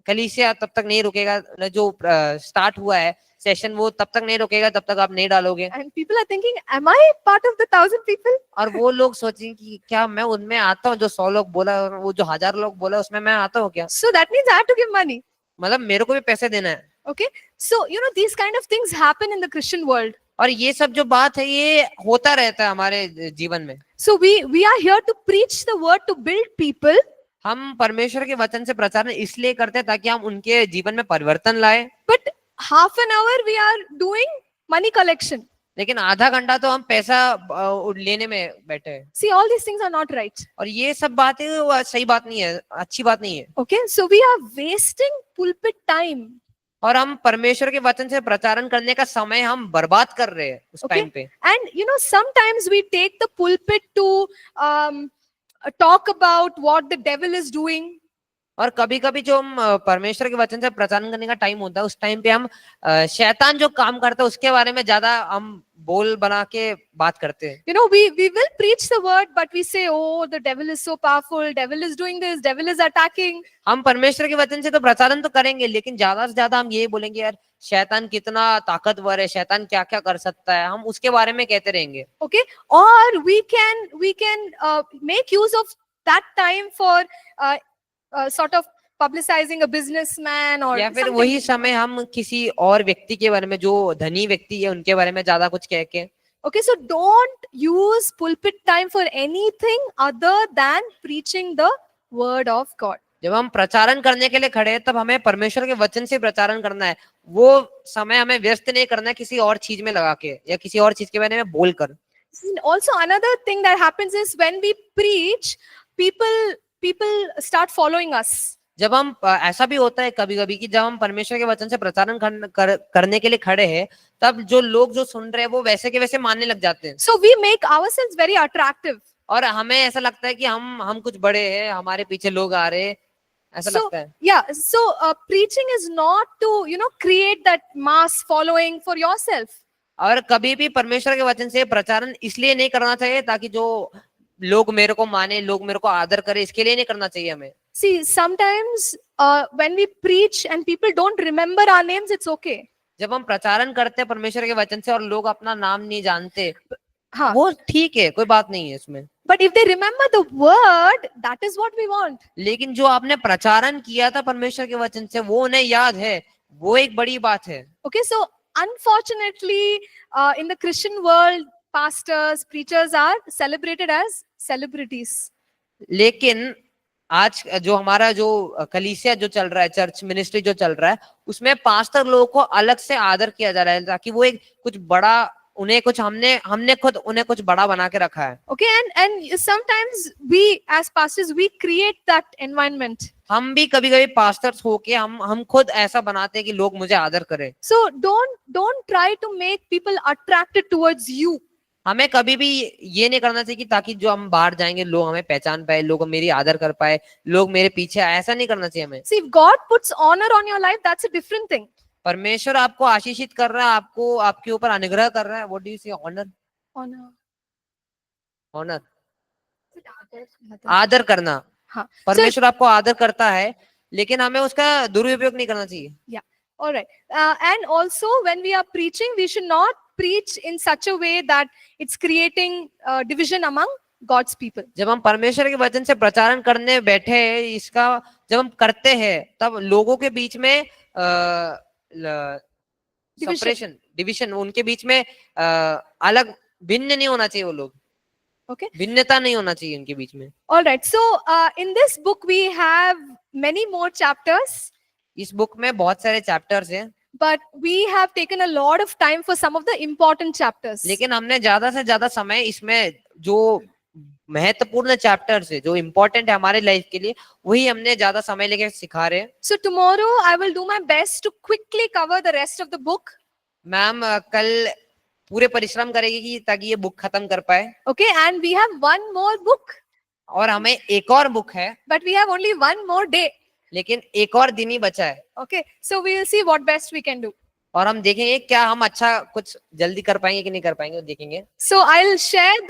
कलीसिया तब तक नहीं रुकेगा, जो स्टार्ट हुआ है सेशन, वो तब तक नहीं रुकेगा जब तक आप नहीं डालोगे। And people are thinking, am I part of the 1,000 people? और वो लोग सोचेंगे कि क्या मैं उनमें आता हूँ, जो 100 लोग बोला, वो जो 1,000 लोग बोला, उसमें मैं आता हूँ क्या? So that means I have to give money. मतलब मेरे को भी पैसे देना है। Okay, so you know, these kind of things happen in the Christian world. और ये सब जो बात है, ये होता रहता है हमारे जीवन में। So we are here to preach the word to build people. हम परमेश्वर के वचन से प्रचारण इसलिए करते हैं ताकि हम उनके जीवन में परिवर्तन लाए। But half an hour we are doing money collection. लेकिन आधा घंटा तो हम पैसा लेने में बैठे हैं। See, all these things are not right. और ये सब बातें वो सही बात नहीं है, अच्छी बात नहीं है। Okay, so we are wasting pulpit time. और हम परमेश्वर के वचन से प्रचारण करने का समय हम बर्बाद कर रहे हैं उस टाइम पे। And you know, sometimes we take the pulpit to talk about what the devil is doing. और कभी कभी जो हम परमेश्वर के वचन से प्रचारण करने का टाइम होता है, उस टाइम पे हम शैतान जो काम करता है उसके बारे में ज्यादा हम बोल बना के बात करते हैं। You know, we will preach the word, but we say, oh, the devil is so powerful, devil is doing this, devil is attacking. हम परमेश्वर के वचन से तो प्रचारण तो करेंगे, लेकिन ज्यादा से ज्यादा हम ये बोलेंगे, यार शैतान कितना ताकतवर है, शैतान क्या क्या कर सकता है, हम उसके बारे में कहते रहेंगे। Okay, or we can make use of that time for sort of publicizing a businessman or या फिर something. वही समय हम किसी और व्यक्ति के बारे में, जो धनी व्यक्ति है, उनके बारे में ज्यादा कुछ कह के। Okay, so don't use pulpit time for anything other than preaching the word of God. जब हम प्रचारण करने के लिए खड़े हैं, तब हमें परमेश्वर के वचन से प्रचारण करना है। वो समय हमें व्यस्त नहीं करना है किसी और चीज में लगा के या किसी और चीज के बारे में बोलकर। Also, another thing that happens is when we preach, people start following us. जब हम ऐसा भी होता है कभी कभी कि जब हम परमेश्वर के वचन से प्रचारण करने के लिए खड़े हैं, तब जो लोग जो सुन रहे हैं वो वैसे के वैसे मानने लग जाते हैं। So we make ourselves very attractive. और हमें ऐसा लगता है कि हम कुछ बड़े हैं, हमारे पीछे लोग आ रहे हैं, ऐसा So लगता है। yeah, so preaching is not to create that mass following for yourself. और कभी भी परमेश्वर के वचन से प्रचारण इसलिए नहीं करना चाहिए ताकि जो लोग मेरे को माने, लोग मेरे को आदर करे, इसके लिए नहीं करना चाहिए हमें। See, sometimes when we preach and people don't remember our names, it's okay. जब हम प्रचारण करते हैं परमेश्वर के वचन से और लोग अपना नाम नहीं जानते, हाँ. वो ठीक है, कोई बात नहीं है इसमें। But if they remember the word, that is what we want. लेकिन जो आपने प्रचारण किया था परमेश्वर के वचन से, वो उन्हें याद है, वो एक बड़ी बात है। Okay, so unfortunately, in the Christian world, pastors, preachers are celebrated as celebrities. लेकिन आज जो हमारा जो कलीसिया जो चल रहा है, चर्च मिनिस्ट्री जो चल रहा है, उसमें पास्टर लोगों को अलग से आदर किया जा रहा है ताकि वो एक कुछ बड़ा, उन्हें कुछ हमने खुद उन्हें कुछ बड़ा बना के रखा है। Okay, and sometimes we as pastors we create that environment. हम भी कभी कभी पास्टर्स होके हम खुद ऐसा बनाते हैं कि लोग मुझे आदर करें। So don't try to make people attracted towards you. हमें कभी भी ये नहीं करना चाहिए कि ताकि जो हम बाहर जाएंगे लोग हमें पहचान पाए, लोग मेरी आदर कर पाए, लोग मेरे पीछे आए, ऐसा नहीं करना चाहिए हमें। See, if God puts honor on your life, that's a different thing. परमेश्वर आपको आशीषित कर रहा है, आपको आपके ऊपर अनुग्रह कर रहा है। व्हाट डू यू से? ऑनर, ऑनर, आदर करना। हाँ. परमेश्वर आपको आदर करता है, लेकिन हमें उसका दुरुपयोग नहीं करना चाहिए. Yeah. All right. And also, when we are preaching, we should not preach in such a way that it's creating division among God's people. जब हम परमेश्वर के वचन से प्रचारण करने बैठे हैं, इसका जब हम करते हैं तब लोगों के बीच में सेपरेशन, डिविजन, उनके बीच में अलग भिन्न नहीं होना चाहिए. वो लोग Okay. भिन्नता नहीं होना चाहिए उनके बीच में. All right. So, in this book, we have many more chapters, इस बुक में बहुत सारे चैप्टर्स हैं, but we have taken a lot of time for some of the important chapters. लेकिन हमने ज्यादा से ज्यादा समय इसमें जो महत्वपूर्ण चैप्टर्स है, जो इम्पोर्टेंट है हमारे लाइफ के लिए, वही हमने ज्यादा समय लेके सिखा रहे हैं. So, tomorrow, I will do my best to quickly cover the rest of the book. Ma'am कल पूरे परिश्रम करेगी कि ताकि ये बुक खत्म कर पाए. Okay. And we have one more book, और हमें एक और बुक है, but we have only one more day. लेकिन एक और दिन ही बचा है. Okay. So, we will see what best we can do. और हम देखेंगे क्या हम अच्छा कुछ जल्दी कर पाएंगे कि नहीं कर पाएंगे, वो देखेंगे. So, I'll share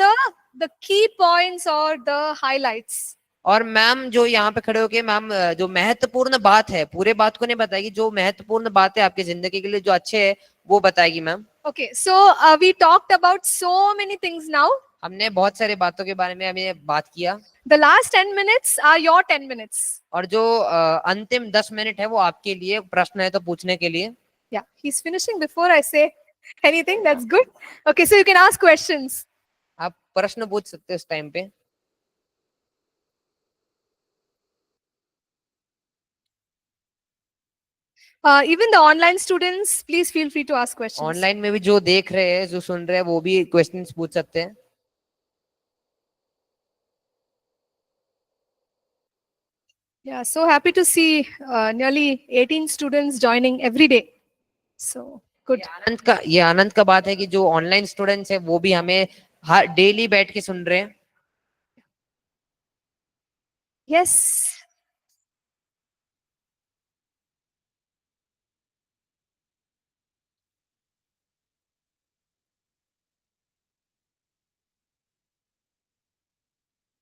the key points or the highlights. और मैम जो यहाँ पे खड़े होके मैम जो महत्वपूर्ण बात है, पूरे बात को नहीं बताएगी, जो महत्वपूर्ण बात है आपकी जिंदगी के लिए जो अच्छे है वो बताएगी ma'am. Okay. So, we talked about so many things now. हमने बहुत सारे बातों के बारे में अभी बात किया. The last 10 minutes are your 10 minutes. और जो अंतिम 10 मिनट है वो आपके लिए प्रश्न है तो पूछने के लिए. Yeah, he's finishing before I say anything. That's good. Okay, so you can ask questions. आप प्रश्न पूछ सकते हो इस टाइम पे. Even the online students, please feel free to ask questions. Online में भी जो देख रहे हैं, जो सुन रहे हैं, वो भी क्वेश्चंस पूछ सकते हैं. Yeah, so happy to see nearly 18 students joining every day. So good. ये आनंद का बात है कि जो ऑनलाइन स्टूडेंट्स है वो भी हमें हर डेली बैठ के सुन रहे हैं. Yes.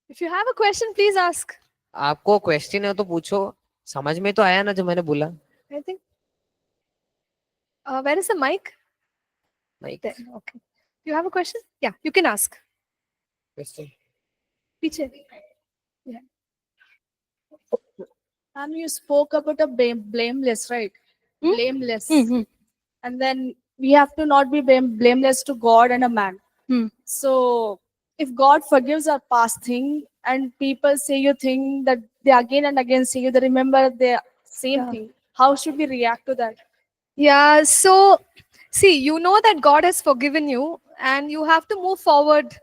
If you have a question, please ask. आपको क्वेश्चन है तो पूछो. समझ में तो आया ना जो मैंने बोला. I think. Where is the mic? Mic. There. Okay. You have a question? Yeah, you can ask. Question. Piche. Yeah. And you spoke about a blameless, right? Hmm? Blameless. Hmm. And then we have to not be blameless to God and a man. Hmm. So if God forgives our past thing and people say you think that they again and again say you, they remember the same Yeah. thing. How should we react to that? Yeah, so see, you know that God has forgiven you and you have to move forward.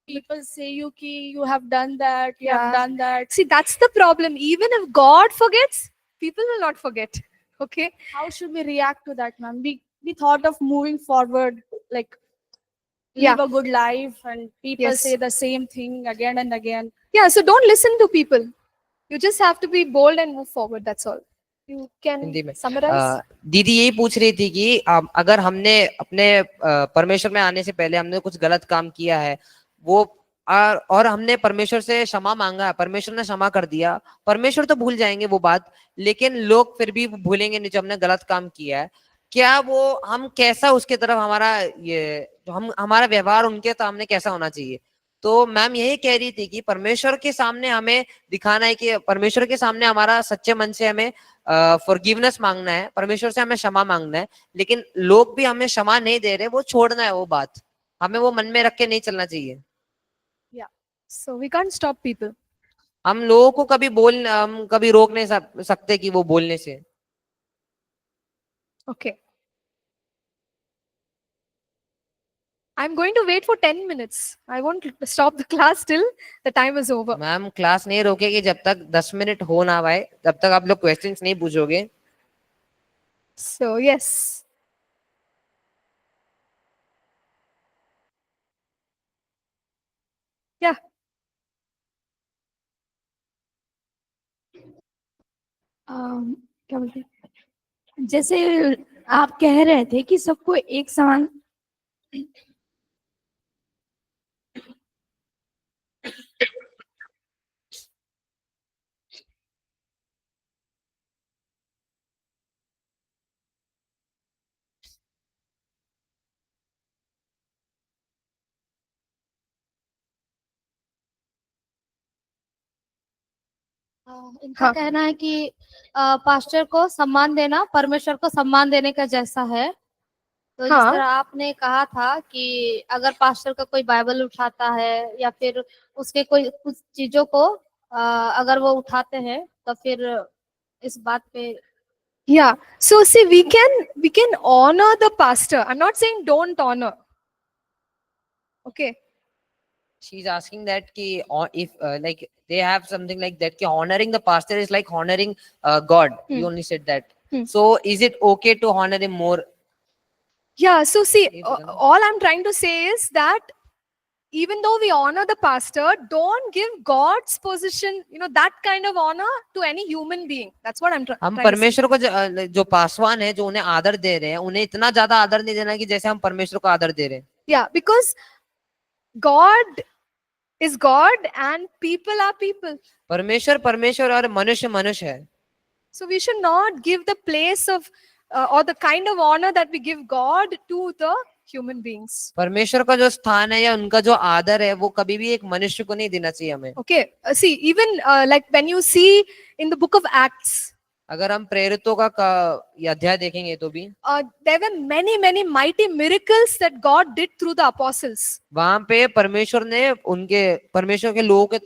People say you ki you have done that, you have Yeah. done that. See, that's the problem. Even if God forgets, people will not forget. Okay? How should we react to that, ma'am? We thought of moving forward, like Yeah. live a good life, and people Yes. say the same thing again and again. Yeah, so don't listen to people. You just have to be bold and move forward. That's all. You can Hindi में. summarize. दीदी यही पूछ रही थी कि अगर हमने अपने परमेश्वर में आने से पहले हमने कुछ गलत काम किया है, वो और हमने परमेश्वर से क्षमा मांगा, परमेश्वर ने क्षमा कर दिया, परमेश्वर तो भूल जाएंगे वो बात, लेकिन लोग फिर भी भूलेंगे नहीं जो हमने गलत काम किया है. क्या वो हम कैसा उसके तरफ हमारा ये जो हम हमारा व्यवहार उनके सामने कैसा होना चाहिए. तो मैम यही कह रही थी कि परमेश्वर के सामने हमें दिखाना है कि परमेश्वर के सामने हमारा सच्चे मन से हमें फॉरगिवनेस मांगना है, परमेश्वर से हमें क्षमा मांगना है, लेकिन लोग भी हमें क्षमा नहीं दे रहे, वो छोड़ना है, वो बात हमें वो मन में रख के नहीं चलना चाहिए. So we can't stop people. हम लोगों को हम कभी रोक नहीं सकते कि वो बोलने से. Okay. I'm going to wait for 10 minutes. I won't stop the class till the time is over. Ma'am class नहीं रोकेगी जब तक 10 मिनट हो ना पाए, तब तक आप लोग क्वेश्चंस नहीं पूछोगे. So, yes. Yeah. क्या बोलते हैं? जैसे आप कह रहे थे कि सबको एक समान इनका हाँ। कहना है कि पास्टर को सम्मान देना परमेश्वर को सम्मान देने का जैसा है। तो जिस हाँ। तरह आपने कहा था कि अगर पास्टर का कोई बाइबल उठाता है या फिर उसके कोई कुछ चीजों को अगर वो उठाते हैं तो फिर इस बात पे Yeah. So see, we can honor the pastor. I'm not saying don't honor. Okay. she's asking that ki, if like they have something like that ki honoring the pastor is like honoring God. You only said that. So is it okay to honor him more? Yeah. So see, Yes, Susanna. all I'm trying to say is that even though we honor the pastor, don't give God's position, that kind of honor to any human being. That's what I'm हम trying to say. परमेश्वर को जो पासवान है जो उन्हें आदर दे रहे हैं उन्हें इतना ज्यादा आदर नहीं देना कि जैसे हम परमेश्वर को आदर दे रहे हैं. Yeah, because God is God and people are people. परमेश्वर परमेश्वर और मनुष्य मनुष्य है. So we should not give the place of or the kind of honor that we give God to the human beings. परमेश्वर का जो स्थान है या उनका जो आदर है वो कभी भी एक मनुष्य को नहीं देना चाहिए हमें. Okay, see, even like when you see in the book of Acts, अगर हम प्रेरितों का ये अध्याय देखेंगे तो भी there were many mighty miracles that God did through the apostles. वहां पे परमेश्वर ने परमेश्वर के लोगों के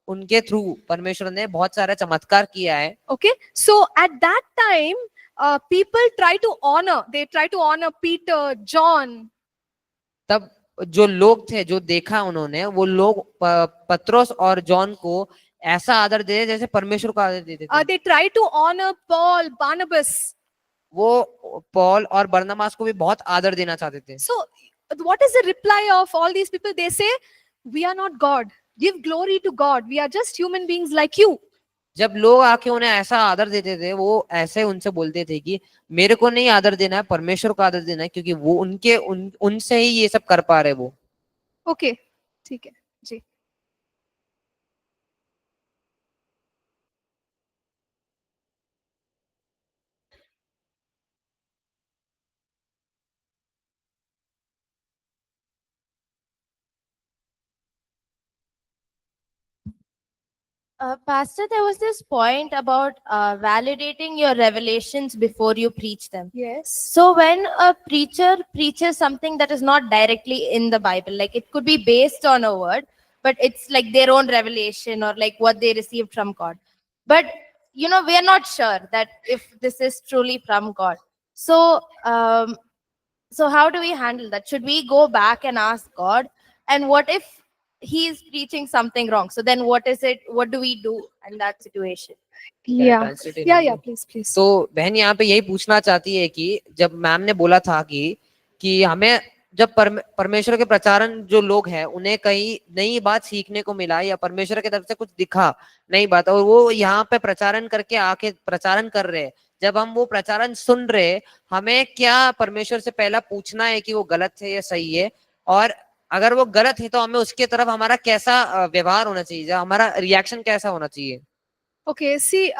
उनके थ्रू परमेश्वर ने बहुत सारे चमत्कार किया है. Okay, so at that time, people try to honor Peter, John. तब जो लोग थे जो देखा उन्होंने वो लोग पत्रोस और जॉन को ऐसा आदर दे जैसे परमेश्वर को आदर देते थे. They try to honor Paul, Barnabas. वो पॉल और बरनबास को भी बहुत आदर देना चाहते थे. So what is the reply of all these people? They say, we are not God. Give glory to God. We are just human beings like you. जब लोग आके उन्हें ऐसा आदर देते थे वो ऐसे उनसे बोलते थे कि मेरे को नहीं आदर देना है परमेश्वर को आदर देना है क्योंकि वो उनसे ही ये सब कर पा रहे वो. Okay, ठीक है जी. Pastor, there was this point about validating your revelations before you preach them. Yes. So when a preacher preaches something that is not directly in the Bible, like it could be based on a word, but it's like their own revelation or like what they received from God. But we are not sure that if this is truly from God. So so how do we handle that? Should we go back and ask God? And what if he is preaching something wrong? So then what do we do in that situation? Yeah, please. तो बहन यहाँ पे यही पूछना चाहती है कि जब मैम ने बोला था कि हमें जब परमेश्वर के प्रचारण जो लोग हैं उन्हें कहीं नई बात सीखने को मिला या परमेश्वर की तरफ से कुछ दिखा नई बात और वो यहाँ पे प्रचारण करके आके प्रचारण कर रहे हैं, जब हम वो प्रचारण सुन रहे हमें क्या परमेश्वर से पहला पूछना है कि वो गलत है या सही है, और अगर वो गलत है तो हमें उसके तरफ हमारा कैसा व्यवहार होना चाहिए, हमारा रिएक्शन कैसा होना चाहिए. Okay, see,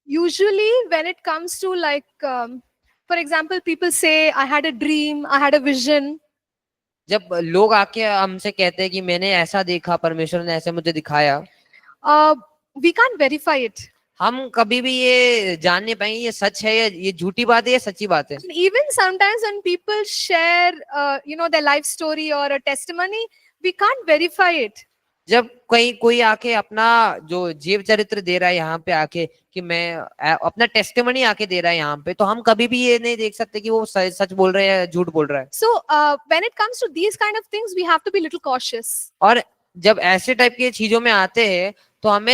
usually when it comes to like, for example, people say, I had a dream, I had a vision. जब लोग आके हमसे कहते हैं कि मैंने ऐसा देखा, परमेश्वर ने ऐसे मुझे दिखाया, We can't verify it. हम कभी भी ये जान नहीं पाएंगे ये सच है या ये झूठी बात है या सच्ची बात है. Even sometimes when people share, their life story or a testimony, we can't verify it. जब कोई आके अपना जो जीव चरित्र दे रहा है यहाँ पे आके कि मैं अपना टेस्टिमनी आके दे रहा है यहाँ पे, तो हम कभी भी ये नहीं देख सकते कि वो सच बोल रहे हैं या झूठ बोल रहा है. So when it comes to these kind of things, we have to be little cautious. और जब ऐसे टाइप की चीजों में आते हैं तो हमें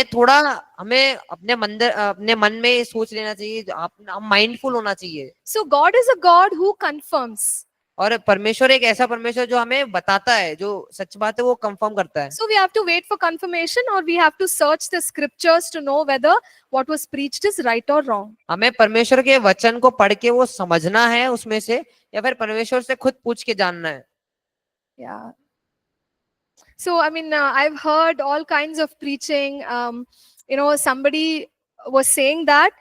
अपने मन में सोच लेना चाहिए, हम माइंडफुल होना चाहिए. So God is a God who confirms. और परमेश्वर एक ऐसा परमेश्वर जो हमें बताता है, जो सच बात है वो कंफर्म करता है. So we have to wait for confirmation, or we have to search the scriptures to know whether what was preached is right or wrong. हमें परमेश्वर के वचन को पढ़ के वो समझना है उसमें से, या फिर परमेश्वर से खुद पूछ के जानना है. Yeah. So I mean, I've heard all kinds of preaching. Somebody was saying that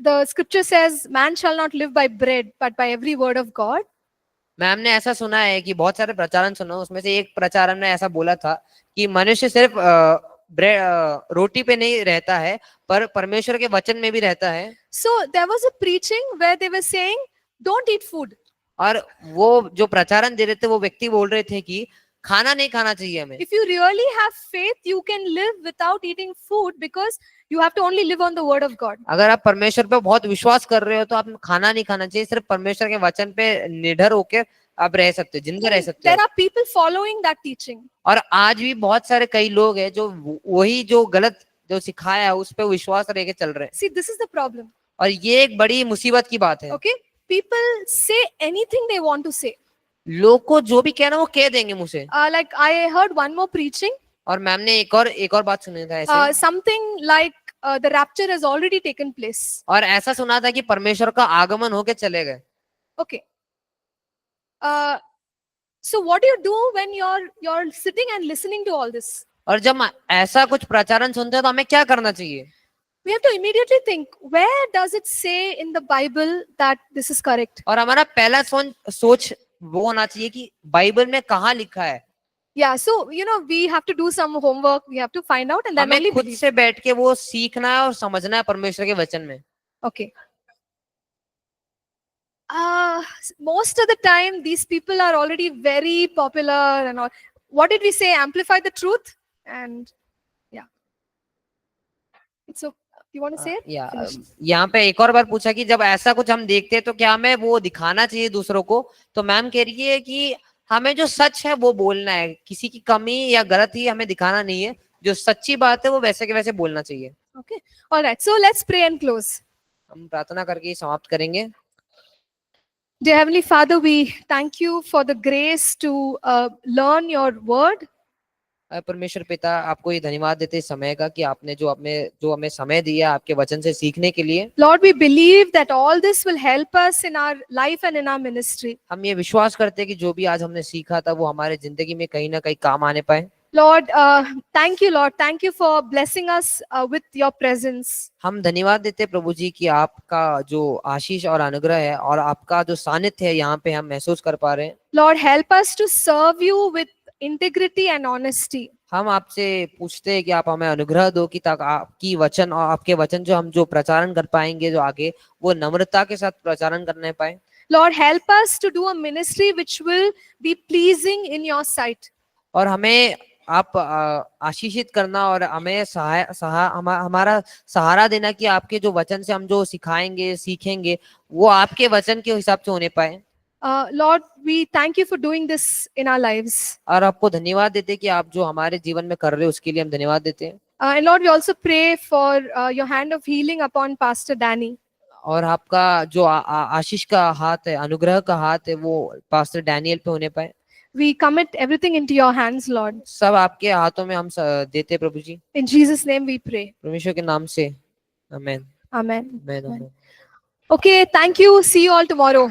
the scripture says, "Man shall not live by bread, but by every word of God." Ma'am ने ऐसा सुना है कि बहुत सारे प्रचारण सुना, उसमें से एक प्रचारण ने ऐसा बोला था कि मनुष्य सिर्फ रोटी पे नहीं रहता है पर परमेश्वर के वचन में भी रहता है। So there was a preaching where they were saying, don't eat food. और वो जो प्रचारण दे रहे थे वो व्यक्ति बोल रहे थे कि खाना नहीं खाना चाहिए हमें। If you really have faith, you can live without eating food because you have to only live on the word of God. अगर आप परमेश्वर पे बहुत विश्वास कर रहे हो तो आप खाना नहीं खाना चाहिए, सिर्फ परमेश्वर के वचन पे निर्भर होकर आप रह सकते हो, जिंदा रह सकते There हो। are people following that teaching. और आज भी बहुत सारे कई लोग हैं जो वही जो गलत जो सिखाया है उस पे विश्वास रह के चल रहे हैं। See, this is the problem. और ये एक बड़ी मुसीबत की बात है। Okay? People say anything they want to say. लोग को जो भी कहना वो कह देंगे मुझे। Like I heard one more preaching, और मैम ने एक और बात सुनी था ऐसे। something like the rapture has already taken place. और ऐसा सुना था कि परमेश्वर का आगमन होके चले गए। Okay. So what do you do when you're sitting and listening to all this? और जब ऐसा कुछ प्रचारण सुनते हैं तो हमें क्या करना चाहिए? We have to immediately think, where does it say in the Bible that this is correct? और हमारा पहला सोच वो होना चाहिए कि बाइबल में कहाँ लिखा है। Yeah, so we have to do some homework. We have to find out and then हमें only खुद believe. से बैठ के वो सीखना है और समझना है परमेश्वर के वचन में। Okay. Most of the time, these people are already very popular and all. What did we say? Amplify the truth, and yeah. So, you want to say it? या Finish. यहाँ पे एक और बार पूछा कि जब ऐसा कुछ हम देखते हैं तो क्या हमें वो दिखाना चाहिए दूसरों को? तो मैम कह रही है कि हमें जो सच है वो बोलना है, किसी की कमी या गलती हमें दिखाना नहीं है, जो सच्ची बात है वो वैसे के वैसे बोलना चाहिए। Okay. All right. So let's pray and close. हम प्रार्थना करके ही समाप्त करेंगे। Dear Heavenly Father, we thank you for the grace to learn your word. परमेश्वर पिता, आपको ये धन्यवाद देते इस समय का कि आपने जो हमें समय दिया आपके वचन से सीखने के लिए। Lord, we believe that all this will help us in our life and in our ministry. हम ये विश्वास करते हैं कि जो भी आज हमने सीखा था वो हमारे जिंदगी में कहीं ना कहीं काम आने पाए। Lord, thank you, Lord. Thank you for blessing us with your presence. हम धन्यवाद देते प्रभु जी कि आपका जो आशीष और अनुग्रह है और आपका जो सानिध्य है यहाँ पे हम महसूस कर पा रहे हैं। Lord, help us to serve you with integrity and honesty. हम आपसे पूछते हैं कि आप हमें अनुग्रह दो कि ताकि आपकी वचन और आपके वचन जो हम जो प्रचारण कर पाएंगे जो आगे वो नम्रता के साथ प्रचारण करने पाए। Lord, help us to do a ministry which will be pleasing in your sight. और हमें आप आशीषित करना और हमें हमारा सहारा देना कि आपके जो वचन से हम जो सिखाएंगे सीखेंगे वो आपके वचन के हिसाब से होने पाए। Lord, we thank you for doing this in our lives. और आपको धन्यवाद देते हैं कि आप जो हमारे जीवन में कर रहे हो उसके लिए हम धन्यवाद देते हैं। And Lord, we also pray for your hand of healing upon Pastor Danny. और आपका जो आशीष का हाथ है, अनुग्रह का हाथ है वो पास्टर डैनियल पे होने पाए। We commit everything into your hands, Lord. सब आपके हाथों में हम देते प्रभु जी। In Jesus' name we pray. परमेश्वर के नाम से आमीन। Amen. आमीन। Okay, thank you. See you all tomorrow.